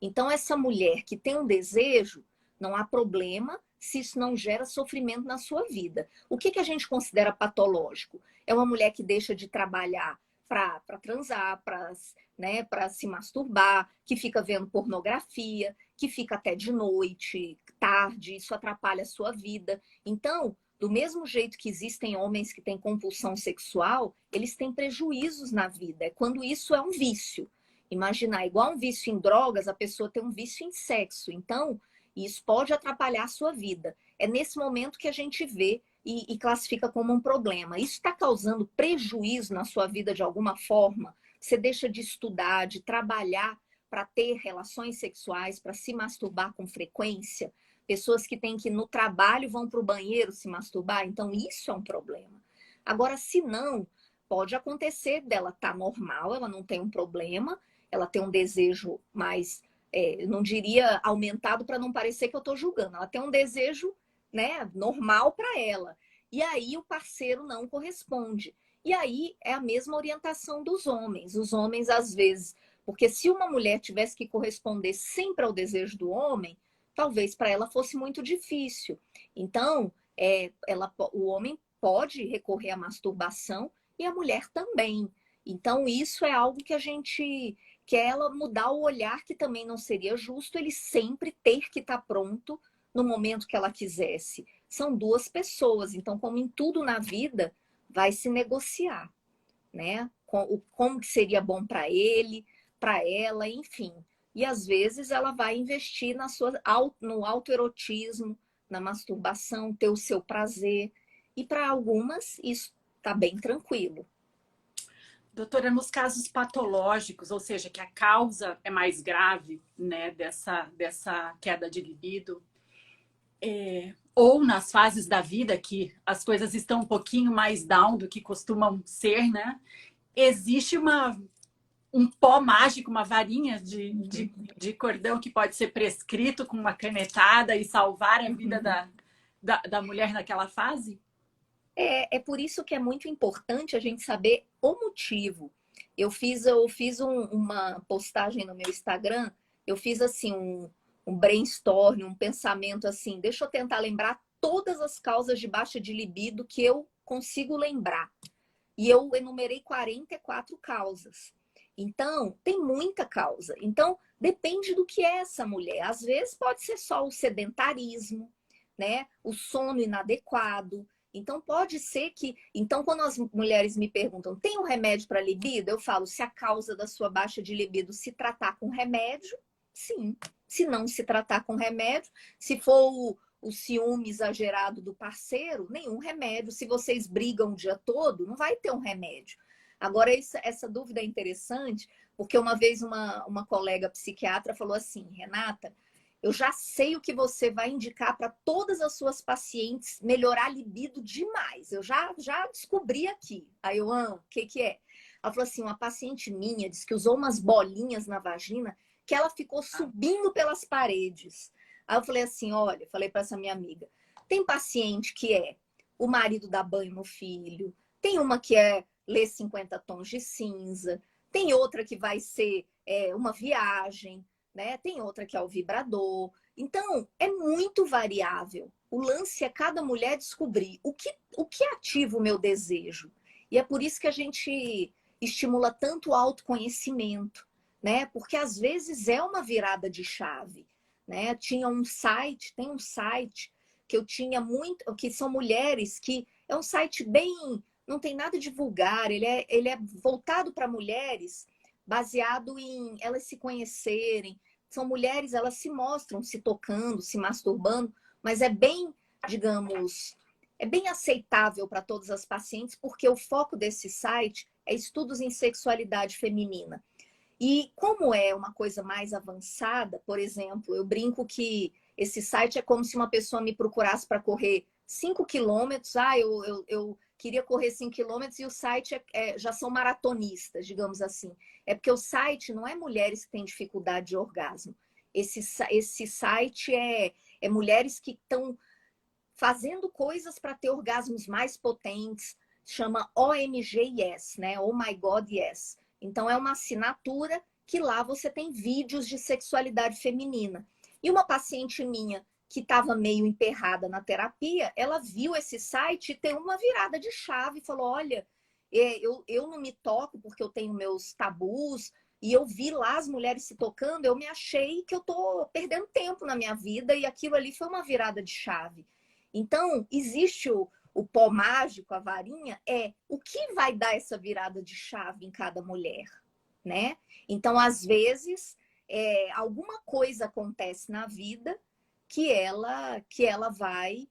Então, essa mulher que tem um desejo, não há problema se isso não gera sofrimento na sua vida. O que a gente considera patológico? É uma mulher que deixa de trabalhar para transar, para se masturbar, que fica vendo pornografia, que fica até de noite, tarde, isso atrapalha a sua vida. Então, do mesmo jeito que existem homens que têm compulsão sexual, eles têm prejuízos na vida. É quando isso é um vício. Imaginar, igual um vício em drogas, a pessoa tem um vício em sexo. Então, isso pode atrapalhar a sua vida. É nesse momento que a gente vê e classifica como um problema. Isso está causando prejuízo na sua vida de alguma forma? Você deixa de estudar, de trabalhar para ter relações sexuais, para se masturbar com frequência? Pessoas que têm que ir no trabalho vão para o banheiro se masturbar, então isso é um problema. Agora, se não, pode acontecer dela estar normal, ela não tem um problema, ela tem um desejo mais, não diria aumentado para não parecer que eu estou julgando, ela tem um desejo, né, normal para ela. E aí o parceiro não corresponde. E aí é a mesma orientação dos homens. Os homens, às vezes, porque se uma mulher tivesse que corresponder sempre ao desejo do homem, talvez para ela fosse muito difícil. Então, o homem pode recorrer à masturbação e a mulher também. Então, isso é algo que a gente quer ela mudar o olhar, que também não seria justo ele sempre ter que estar pronto no momento que ela quisesse. São duas pessoas, então, como em tudo na vida, vai se negociar, né? Como que seria bom para ele, para ela, enfim. E às vezes ela vai investir no autoerotismo, na masturbação, ter o seu prazer. E para algumas isso está bem tranquilo. Doutora, nos casos patológicos, ou seja, que a causa é mais grave, né, dessa queda de libido, ou nas fases da vida que as coisas estão um pouquinho mais down do que costumam ser, né? Existe um pó mágico, uma varinha de cordão que pode ser prescrito com uma canetada e salvar a vida da mulher naquela fase? É por isso que é muito importante a gente saber o motivo. Eu fiz uma postagem no meu Instagram, eu fiz assim um brainstorm, um pensamento assim, deixa eu tentar lembrar todas as causas de baixa de libido que eu consigo lembrar. E eu enumerei 44 causas. Então, tem muita causa. Então, depende do que é essa mulher. Às vezes pode ser só o sedentarismo, né? O sono inadequado. Então, pode ser que... Então, quando as mulheres me perguntam, tem um remédio para libido? Eu falo, se a causa da sua baixa de libido se tratar com remédio, sim. Se não se tratar com remédio, se for o ciúme exagerado do parceiro, nenhum remédio. Se vocês brigam o dia todo, não vai ter um remédio. Agora, essa dúvida é interessante, porque uma vez uma colega psiquiatra falou assim, Renata, eu já sei o que você vai indicar para todas as suas pacientes melhorar a libido demais. Eu já descobri aqui. Aí eu, o que é? Ela falou assim, uma paciente minha disse que usou umas bolinhas na vagina que ela ficou subindo pelas paredes. Aí eu falei assim, olha, falei para essa minha amiga, tem paciente que o marido dá banho no filho, tem uma que ler 50 tons de cinza, tem outra que vai ser uma viagem, né? Tem outra que é o vibrador. Então, é muito variável. O lance é cada mulher descobrir o que ativa o meu desejo. E é por isso que a gente estimula tanto o autoconhecimento, né? Porque às vezes é uma virada de chave, né? Tem um site que eu tinha muito, que são mulheres que é um site bem, não tem nada de vulgar, ele é voltado para mulheres, baseado em elas se conhecerem. São mulheres, elas se mostram se tocando, se masturbando, mas é bem, digamos, é bem aceitável para todas as pacientes, porque o foco desse site é estudos em sexualidade feminina. E como é uma coisa mais avançada, por exemplo, eu brinco que esse site é como se uma pessoa me procurasse para correr 5 quilômetros. Eu queria correr 5 quilômetros e o site já são maratonistas, digamos assim. É porque o site não é mulheres que têm dificuldade de orgasmo. Esse site é mulheres que estão fazendo coisas para ter orgasmos mais potentes. Chama OMG Yes, né? Oh My God Yes. Então, é uma assinatura que lá você tem vídeos de sexualidade feminina. E uma paciente minha que estava meio emperrada na terapia, ela viu esse site e tem uma virada de chave. Falou, olha, eu não me toco porque eu tenho meus tabus. E eu vi lá as mulheres se tocando, eu me achei que eu estou perdendo tempo na minha vida. E aquilo ali foi uma virada de chave. Então, existe o pó mágico, a varinha, o que vai dar essa virada de chave em cada mulher, né? Então, às vezes, alguma coisa acontece na vida que ela vai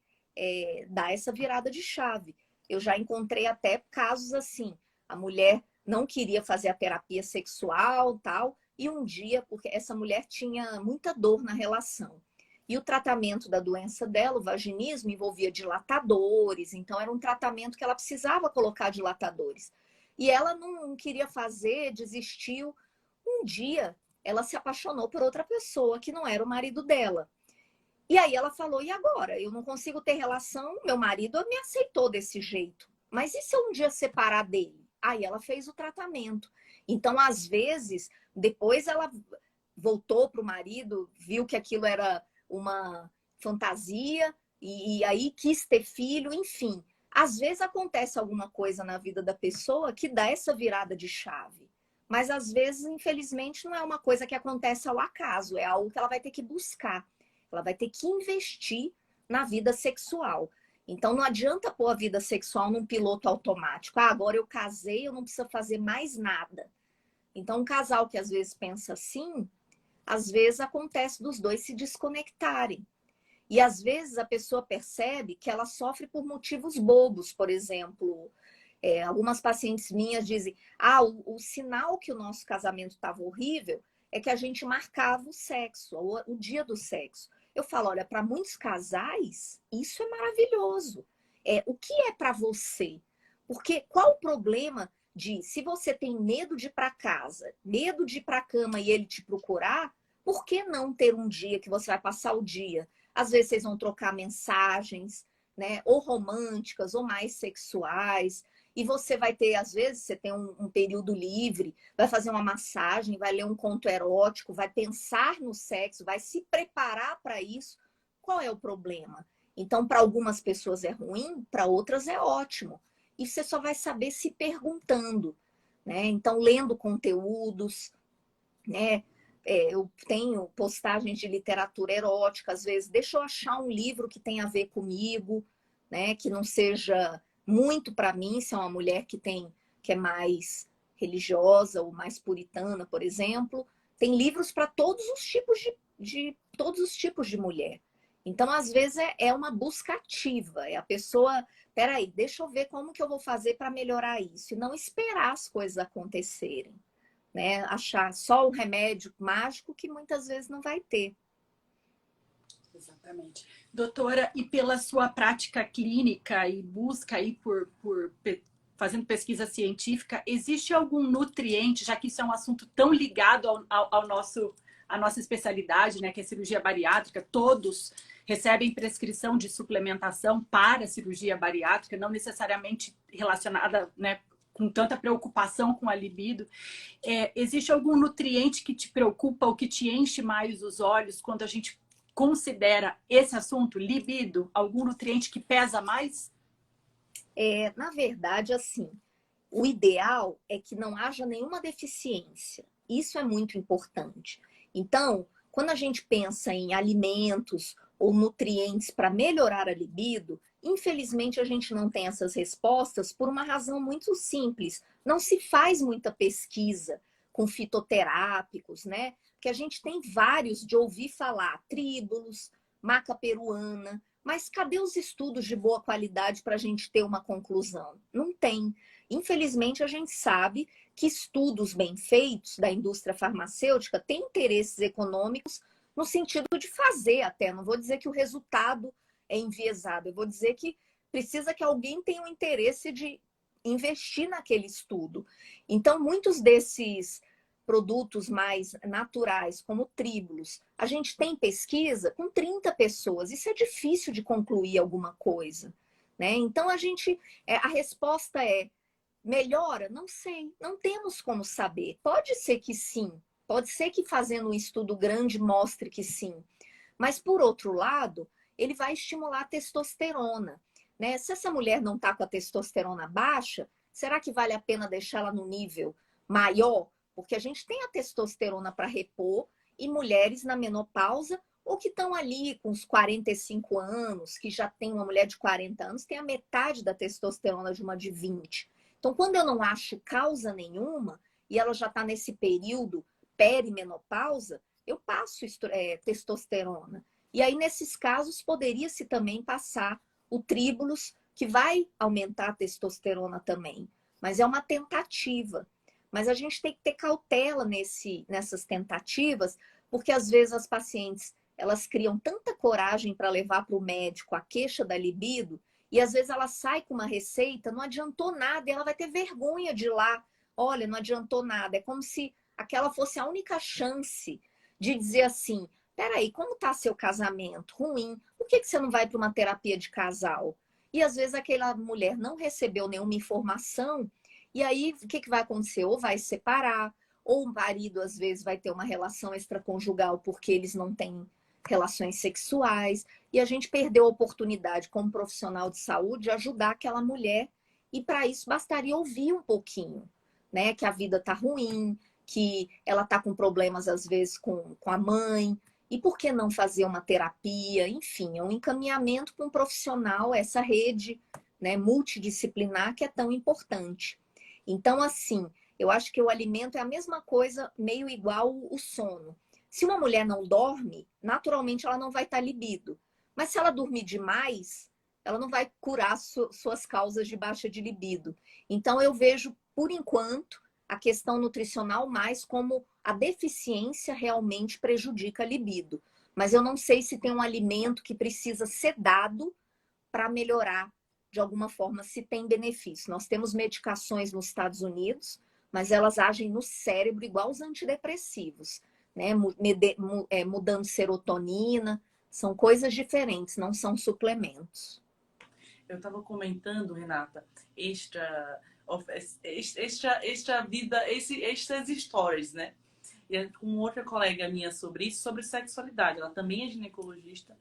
dar essa virada de chave. Eu já encontrei até casos assim, a mulher não queria fazer a terapia sexual, tal, e um dia, porque essa mulher tinha muita dor na relação, e o tratamento da doença dela, o vaginismo, envolvia dilatadores. Então, era um tratamento que ela precisava colocar dilatadores. E ela não queria fazer, desistiu. Um dia, ela se apaixonou por outra pessoa que não era o marido dela. E aí ela falou, e agora? Eu não consigo ter relação, meu marido me aceitou desse jeito. Mas e se eu um dia separar dele? Aí ela fez o tratamento. Então, às vezes, depois ela voltou para o marido, viu que aquilo era uma fantasia e aí quis ter filho, enfim. Às vezes acontece alguma coisa na vida da pessoa que dá essa virada de chave. Mas às vezes, infelizmente, não é uma coisa que acontece ao acaso, é algo que ela vai ter que buscar. Ela vai ter que investir na vida sexual. Então não adianta pôr a vida sexual num piloto automático. Agora eu casei, eu não preciso fazer mais nada. Então um casal que às vezes pensa assim, às vezes acontece dos dois se desconectarem. E às vezes a pessoa percebe que ela sofre por motivos bobos. Por exemplo, algumas pacientes minhas dizem, o sinal que o nosso casamento estava horrível é que a gente marcava o sexo, o dia do sexo. Eu falo, olha, para muitos casais, isso é maravilhoso. O que é para você? Porque qual o problema se você tem medo de ir para casa, medo de ir para a cama e ele te procurar, por que não ter um dia que você vai passar o dia? Às vezes vocês vão trocar mensagens, né? Ou românticas, ou mais sexuais. E você vai ter, às vezes, você tem um período livre, vai fazer uma massagem, vai ler um conto erótico, vai pensar no sexo, vai se preparar para isso. Qual é o problema? Então, para algumas pessoas é ruim, para outras é ótimo. E você só vai saber se perguntando, né? Então, lendo conteúdos, né? Eu tenho postagens de literatura erótica, às vezes, deixa eu achar um livro que tenha a ver comigo, né? Que não seja muito para mim, se é uma mulher que é mais religiosa ou mais puritana, por exemplo. Tem livros para todos os tipos todos os tipos de mulher. Então, às vezes, é uma busca ativa. É a pessoa, peraí, deixa eu ver como que eu vou fazer para melhorar isso. E não esperar as coisas acontecerem. Né? Achar só o remédio mágico que muitas vezes não vai ter. Exatamente. Doutora, e pela sua prática clínica e busca aí fazendo pesquisa científica, existe algum nutriente, já que isso é um assunto tão ligado ao nosso, à nossa especialidade, né, que é cirurgia bariátrica, todos recebem prescrição de suplementação para cirurgia bariátrica, não necessariamente relacionada, né, com tanta preocupação com a libido. Existe algum nutriente que te preocupa ou que te enche mais os olhos quando a gente considera esse assunto, libido, algum nutriente que pesa mais? Na verdade, assim, o ideal é que não haja nenhuma deficiência. Isso é muito importante. Então, quando a gente pensa em alimentos ou nutrientes para melhorar a libido, infelizmente a gente não tem essas respostas por uma razão muito simples. Não se faz muita pesquisa com fitoterápicos, né? Porque a gente tem vários de ouvir falar, tríbulos, maca peruana, mas cadê os estudos de boa qualidade para a gente ter uma conclusão? Não tem. Infelizmente, a gente sabe que estudos bem feitos da indústria farmacêutica têm interesses econômicos no sentido de fazer até. Não vou dizer que o resultado é enviesado, eu vou dizer que precisa que alguém tenha o interesse de investir naquele estudo. Então, muitos desses produtos mais naturais, como tríbulos, a gente tem pesquisa com 30 pessoas. Isso é difícil de concluir alguma coisa, né? Então, a resposta é, melhora? Não sei, não temos como saber. Pode ser que sim, pode ser que fazendo um estudo grande mostre que sim. Mas, por outro lado, ele vai estimular a testosterona, né? Se essa mulher não está com a testosterona baixa, será que vale a pena deixá-la no nível maior? Porque a gente tem a testosterona para repor e mulheres na menopausa ou que estão ali com os 45 anos, que já tem uma mulher de 40 anos, tem a metade da testosterona de uma de 20. Então, quando eu não acho causa nenhuma e ela já está nesse período perimenopausa, eu passo testosterona. E aí, nesses casos, poderia-se também passar o tríbulos, que vai aumentar a testosterona também. Mas é uma tentativa. Mas a gente tem que ter cautela nessas tentativas, porque às vezes as pacientes elas criam tanta coragem para levar para o médico a queixa da libido, e às vezes ela sai com uma receita, não adiantou nada, e ela vai ter vergonha de ir lá. Olha, não adiantou nada. É como se aquela fosse a única chance de dizer assim, peraí, como está seu casamento? Ruim. Por que você não vai para uma terapia de casal? E às vezes aquela mulher não recebeu nenhuma informação, e aí o que vai acontecer? Ou vai se separar, ou o marido às vezes vai ter uma relação extraconjugal porque eles não têm relações sexuais, e a gente perdeu a oportunidade como profissional de saúde de ajudar aquela mulher, e para isso bastaria ouvir um pouquinho, né? Que a vida tá ruim, que ela tá com problemas às vezes com a mãe, e por que não fazer uma terapia? Enfim, é um encaminhamento para um profissional, essa rede, né, multidisciplinar que é tão importante. Então, assim, eu acho que o alimento é a mesma coisa, meio igual o sono. Se uma mulher não dorme, naturalmente ela não vai estar libido. Mas se ela dormir demais, ela não vai curar suas causas de baixa de libido. Então, eu vejo, por enquanto, a questão nutricional mais como a deficiência realmente prejudica a libido. Mas eu não sei se tem um alimento que precisa ser dado para melhorar de alguma forma, se tem benefício. Nós temos medicações nos Estados Unidos, mas elas agem no cérebro igual os antidepressivos, né? Mudando serotonina, são coisas diferentes, não são suplementos. Eu estava comentando, Renata, esta vida, estas stories, né? E com outra colega minha sobre isso, sobre sexualidade. Ela também é ginecologista.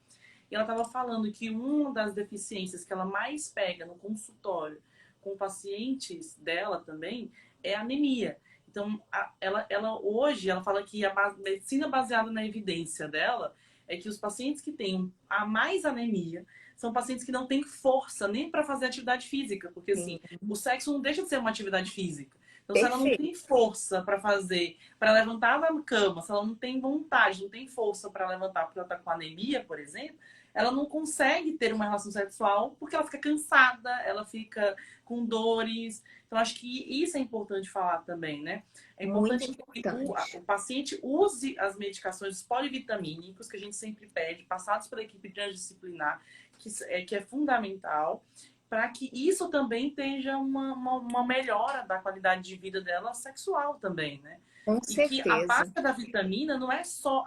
E ela estava falando que uma das deficiências que ela mais pega no consultório com pacientes dela também é a anemia. Então, ela hoje, ela fala que a medicina baseada na evidência dela é que os pacientes que têm a mais anemia são pacientes que não têm força nem para fazer atividade física, porque assim, o sexo não deixa de ser uma atividade física. Então, se ela não tem força para fazer, para levantar da cama, se ela não tem vontade, não tem força para levantar porque ela está com anemia, por exemplo, ela não consegue ter uma relação sexual porque ela fica cansada, ela fica com dores. Então, acho que isso é importante falar também, né? É importante que o paciente use as medicações polivitamínicos, que a gente sempre pede, passados pela equipe transdisciplinar, que é fundamental, para que isso também tenha uma melhora da qualidade de vida dela sexual também, né? Com e certeza. Que a parte da vitamina não é só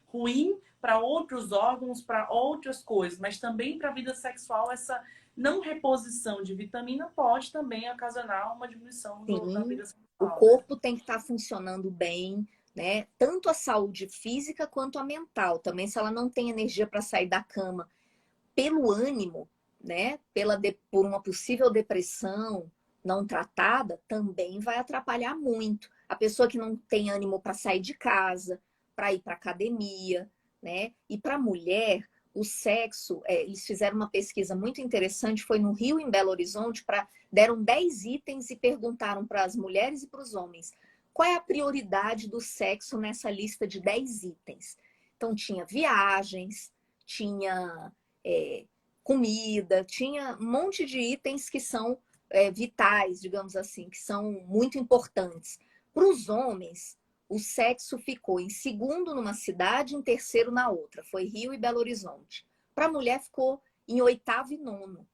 ruim para outros órgãos, para outras coisas, mas também para a vida sexual, essa não reposição de vitamina pode também ocasionar uma diminuição da vida sexual. O corpo tem que estar funcionando bem, né? Tanto a saúde física quanto a mental. Também, se ela não tem energia para sair da cama pelo ânimo, né? Por uma possível depressão não tratada, também vai atrapalhar muito. A pessoa que não tem ânimo para sair de casa, para ir para academia, né? E para a mulher, o sexo, eles fizeram uma pesquisa muito interessante, foi no Rio, em Belo Horizonte, deram 10 itens e perguntaram para as mulheres e para os homens qual é a prioridade do sexo nessa lista de 10 itens. Então, tinha viagens, tinha comida, tinha um monte de itens que são vitais, digamos assim, que são muito importantes. Para os homens, o sexo ficou em segundo numa cidade, em terceiro na outra. Foi Rio e Belo Horizonte. Para a mulher, ficou em oitavo e nono.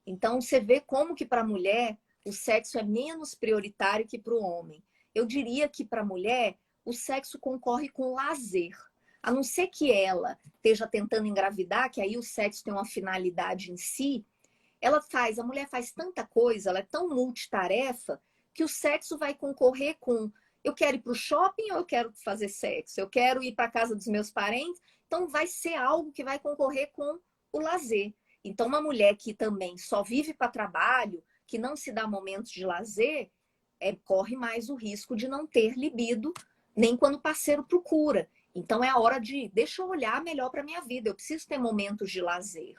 Então, você vê como que para a mulher o sexo é menos prioritário que para o homem. Eu diria que para a mulher, o sexo concorre com lazer. A não ser que ela esteja tentando engravidar, que aí o sexo tem uma finalidade em si, a mulher faz tanta coisa, ela é tão multitarefa, que o sexo vai concorrer com eu quero ir para o shopping ou eu quero fazer sexo? Eu quero ir para a casa dos meus parentes? Então, vai ser algo que vai concorrer com o lazer. Então, uma mulher que também só vive para trabalho, que não se dá momentos de lazer, corre mais o risco de não ter libido, nem quando o parceiro procura. Então, é a hora deixa eu olhar melhor para a minha vida. Eu preciso ter momentos de lazer,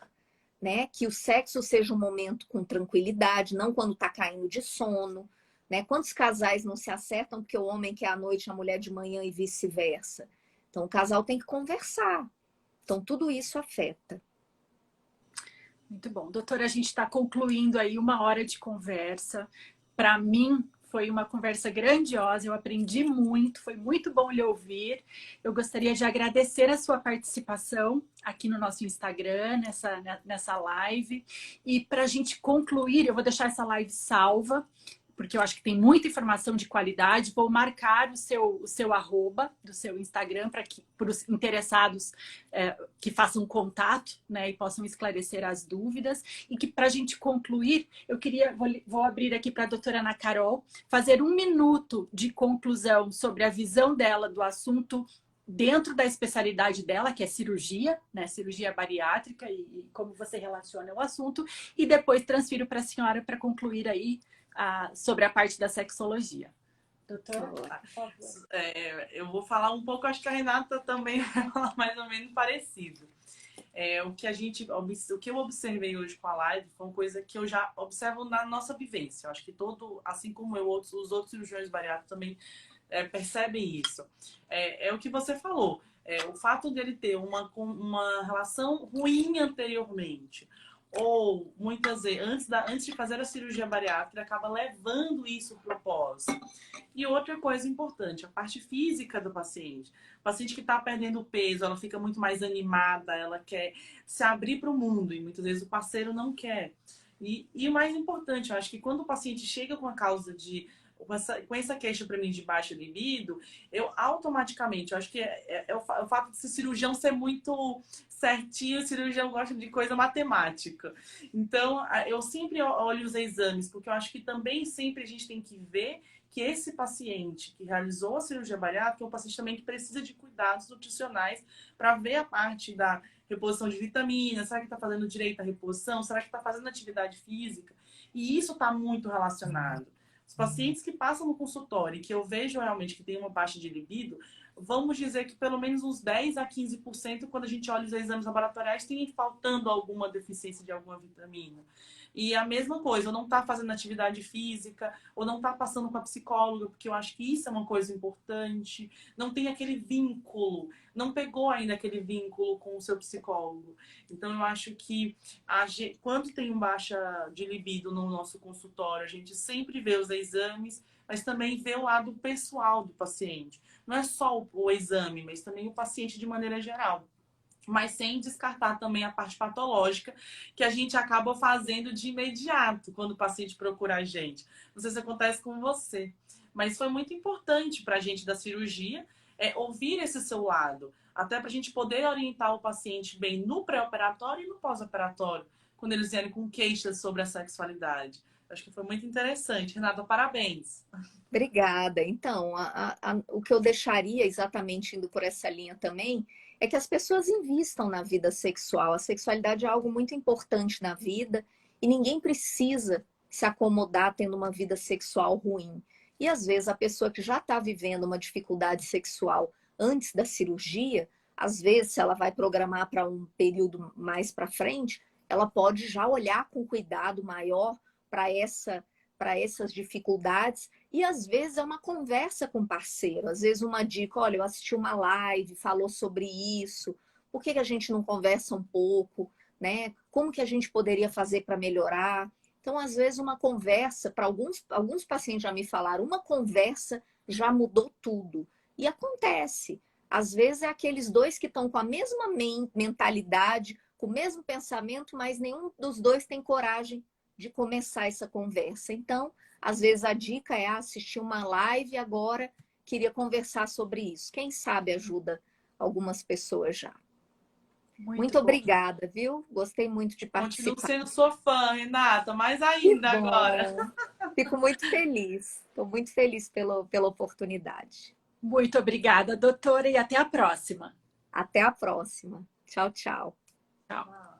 né? Que o sexo seja um momento com tranquilidade, não quando está caindo de sono. Né? Quantos casais não se acertam porque o homem quer à noite, a mulher de manhã e vice-versa? Então, o casal tem que conversar. Então, tudo isso afeta. Muito bom. Doutora, a gente está concluindo aí 1 hora de conversa. Para mim, foi uma conversa grandiosa, eu aprendi muito, foi muito bom lhe ouvir. Eu gostaria de agradecer a sua participação aqui no nosso Instagram, nessa live. E para a gente concluir, eu vou deixar essa live salva, porque eu acho que tem muita informação de qualidade. Vou marcar o seu arroba do seu Instagram para os interessados que façam contato, né, e possam esclarecer as dúvidas. E que, para a gente concluir, vou abrir aqui para a doutora Ana Carol fazer 1 minuto de conclusão sobre a visão dela do assunto dentro da especialidade dela, que é cirurgia, né, cirurgia bariátrica, e como você relaciona o assunto. E depois transfiro para a senhora para concluir aí sobre a parte da sexologia. Doutora, por favor. Eu vou falar um pouco, acho que a Renata também vai falar mais ou menos parecido. O que eu observei hoje com a live foi uma coisa que eu já observo na nossa vivência. Eu acho que assim como os outros cirurgiões bariátricos também percebem isso. É o que você falou. O fato dele ter uma relação ruim anteriormente, ou muitas vezes, antes de fazer a cirurgia bariátrica, acaba levando isso para o pós. E outra coisa importante, a parte física do paciente. O paciente que está perdendo peso, ela fica muito mais animada, ela quer se abrir para o mundo, e muitas vezes o parceiro não quer. E o mais importante, eu acho que quando o paciente chega com a causa de com essa queixa para mim de baixa libido, eu automaticamente, eu acho que o fato de ser cirurgião ser muito certinho, o cirurgião gosta de coisa matemática. Então, eu sempre olho os exames, porque eu acho que também sempre a gente tem que ver que esse paciente que realizou a cirurgia bariátrica é um paciente também que precisa de cuidados nutricionais para ver a parte da reposição de vitaminas, será que está fazendo direito à reposição, será que está fazendo atividade física? E isso está muito relacionado. Os pacientes que passam no consultório e que eu vejo realmente que tem uma baixa de libido, vamos dizer que pelo menos uns 10 a 15%, quando a gente olha os exames laboratoriais, tem faltando alguma deficiência de alguma vitamina. E a mesma coisa, ou não está fazendo atividade física, ou não está passando com a psicóloga, porque eu acho que isso é uma coisa importante. Não tem aquele vínculo, não pegou ainda aquele vínculo com o seu psicólogo. Então, eu acho que quando tem um baixa de libido no nosso consultório, a gente sempre vê os exames, mas também vê o lado pessoal do paciente. Não é só o exame, mas também o paciente de maneira geral. Mas sem descartar também a parte patológica, que a gente acaba fazendo de imediato quando o paciente procura a gente. Não sei se acontece com você, mas foi muito importante para a gente da cirurgia ouvir esse seu lado, até para a gente poder orientar o paciente bem no pré-operatório e no pós-operatório, quando eles vierem com queixas sobre a sexualidade. Acho que foi muito interessante. Renata, parabéns. Obrigada. Então, o que eu deixaria exatamente indo por essa linha também é que as pessoas invistam na vida sexual. A sexualidade é algo muito importante na vida e ninguém precisa se acomodar tendo uma vida sexual ruim. E às vezes a pessoa que já está vivendo uma dificuldade sexual antes da cirurgia, às vezes, se ela vai programar para um período mais para frente, ela pode já olhar com cuidado maior para essas dificuldades. E às vezes é uma conversa com o parceiro, às vezes uma dica, olha, eu assisti uma live, falou sobre isso, por que a gente não conversa um pouco, né? Como que a gente poderia fazer para melhorar? Então, às vezes, uma conversa, para alguns pacientes já me falaram, uma conversa já mudou tudo. E acontece. Às vezes é aqueles dois que estão com a mesma mentalidade, com o mesmo pensamento, mas nenhum dos dois tem coragem de começar essa conversa. Então, às vezes a dica é assistir uma live e agora queria conversar sobre isso. Quem sabe ajuda algumas pessoas já. Muito obrigada, viu? Gostei muito de participar. Continuo sendo sua fã, Renata, mais Que ainda bom. agora. Fico muito feliz. Estou muito feliz pela oportunidade. Muito obrigada, doutora, e até a próxima. Até a próxima. Tchau, tchau. Tchau.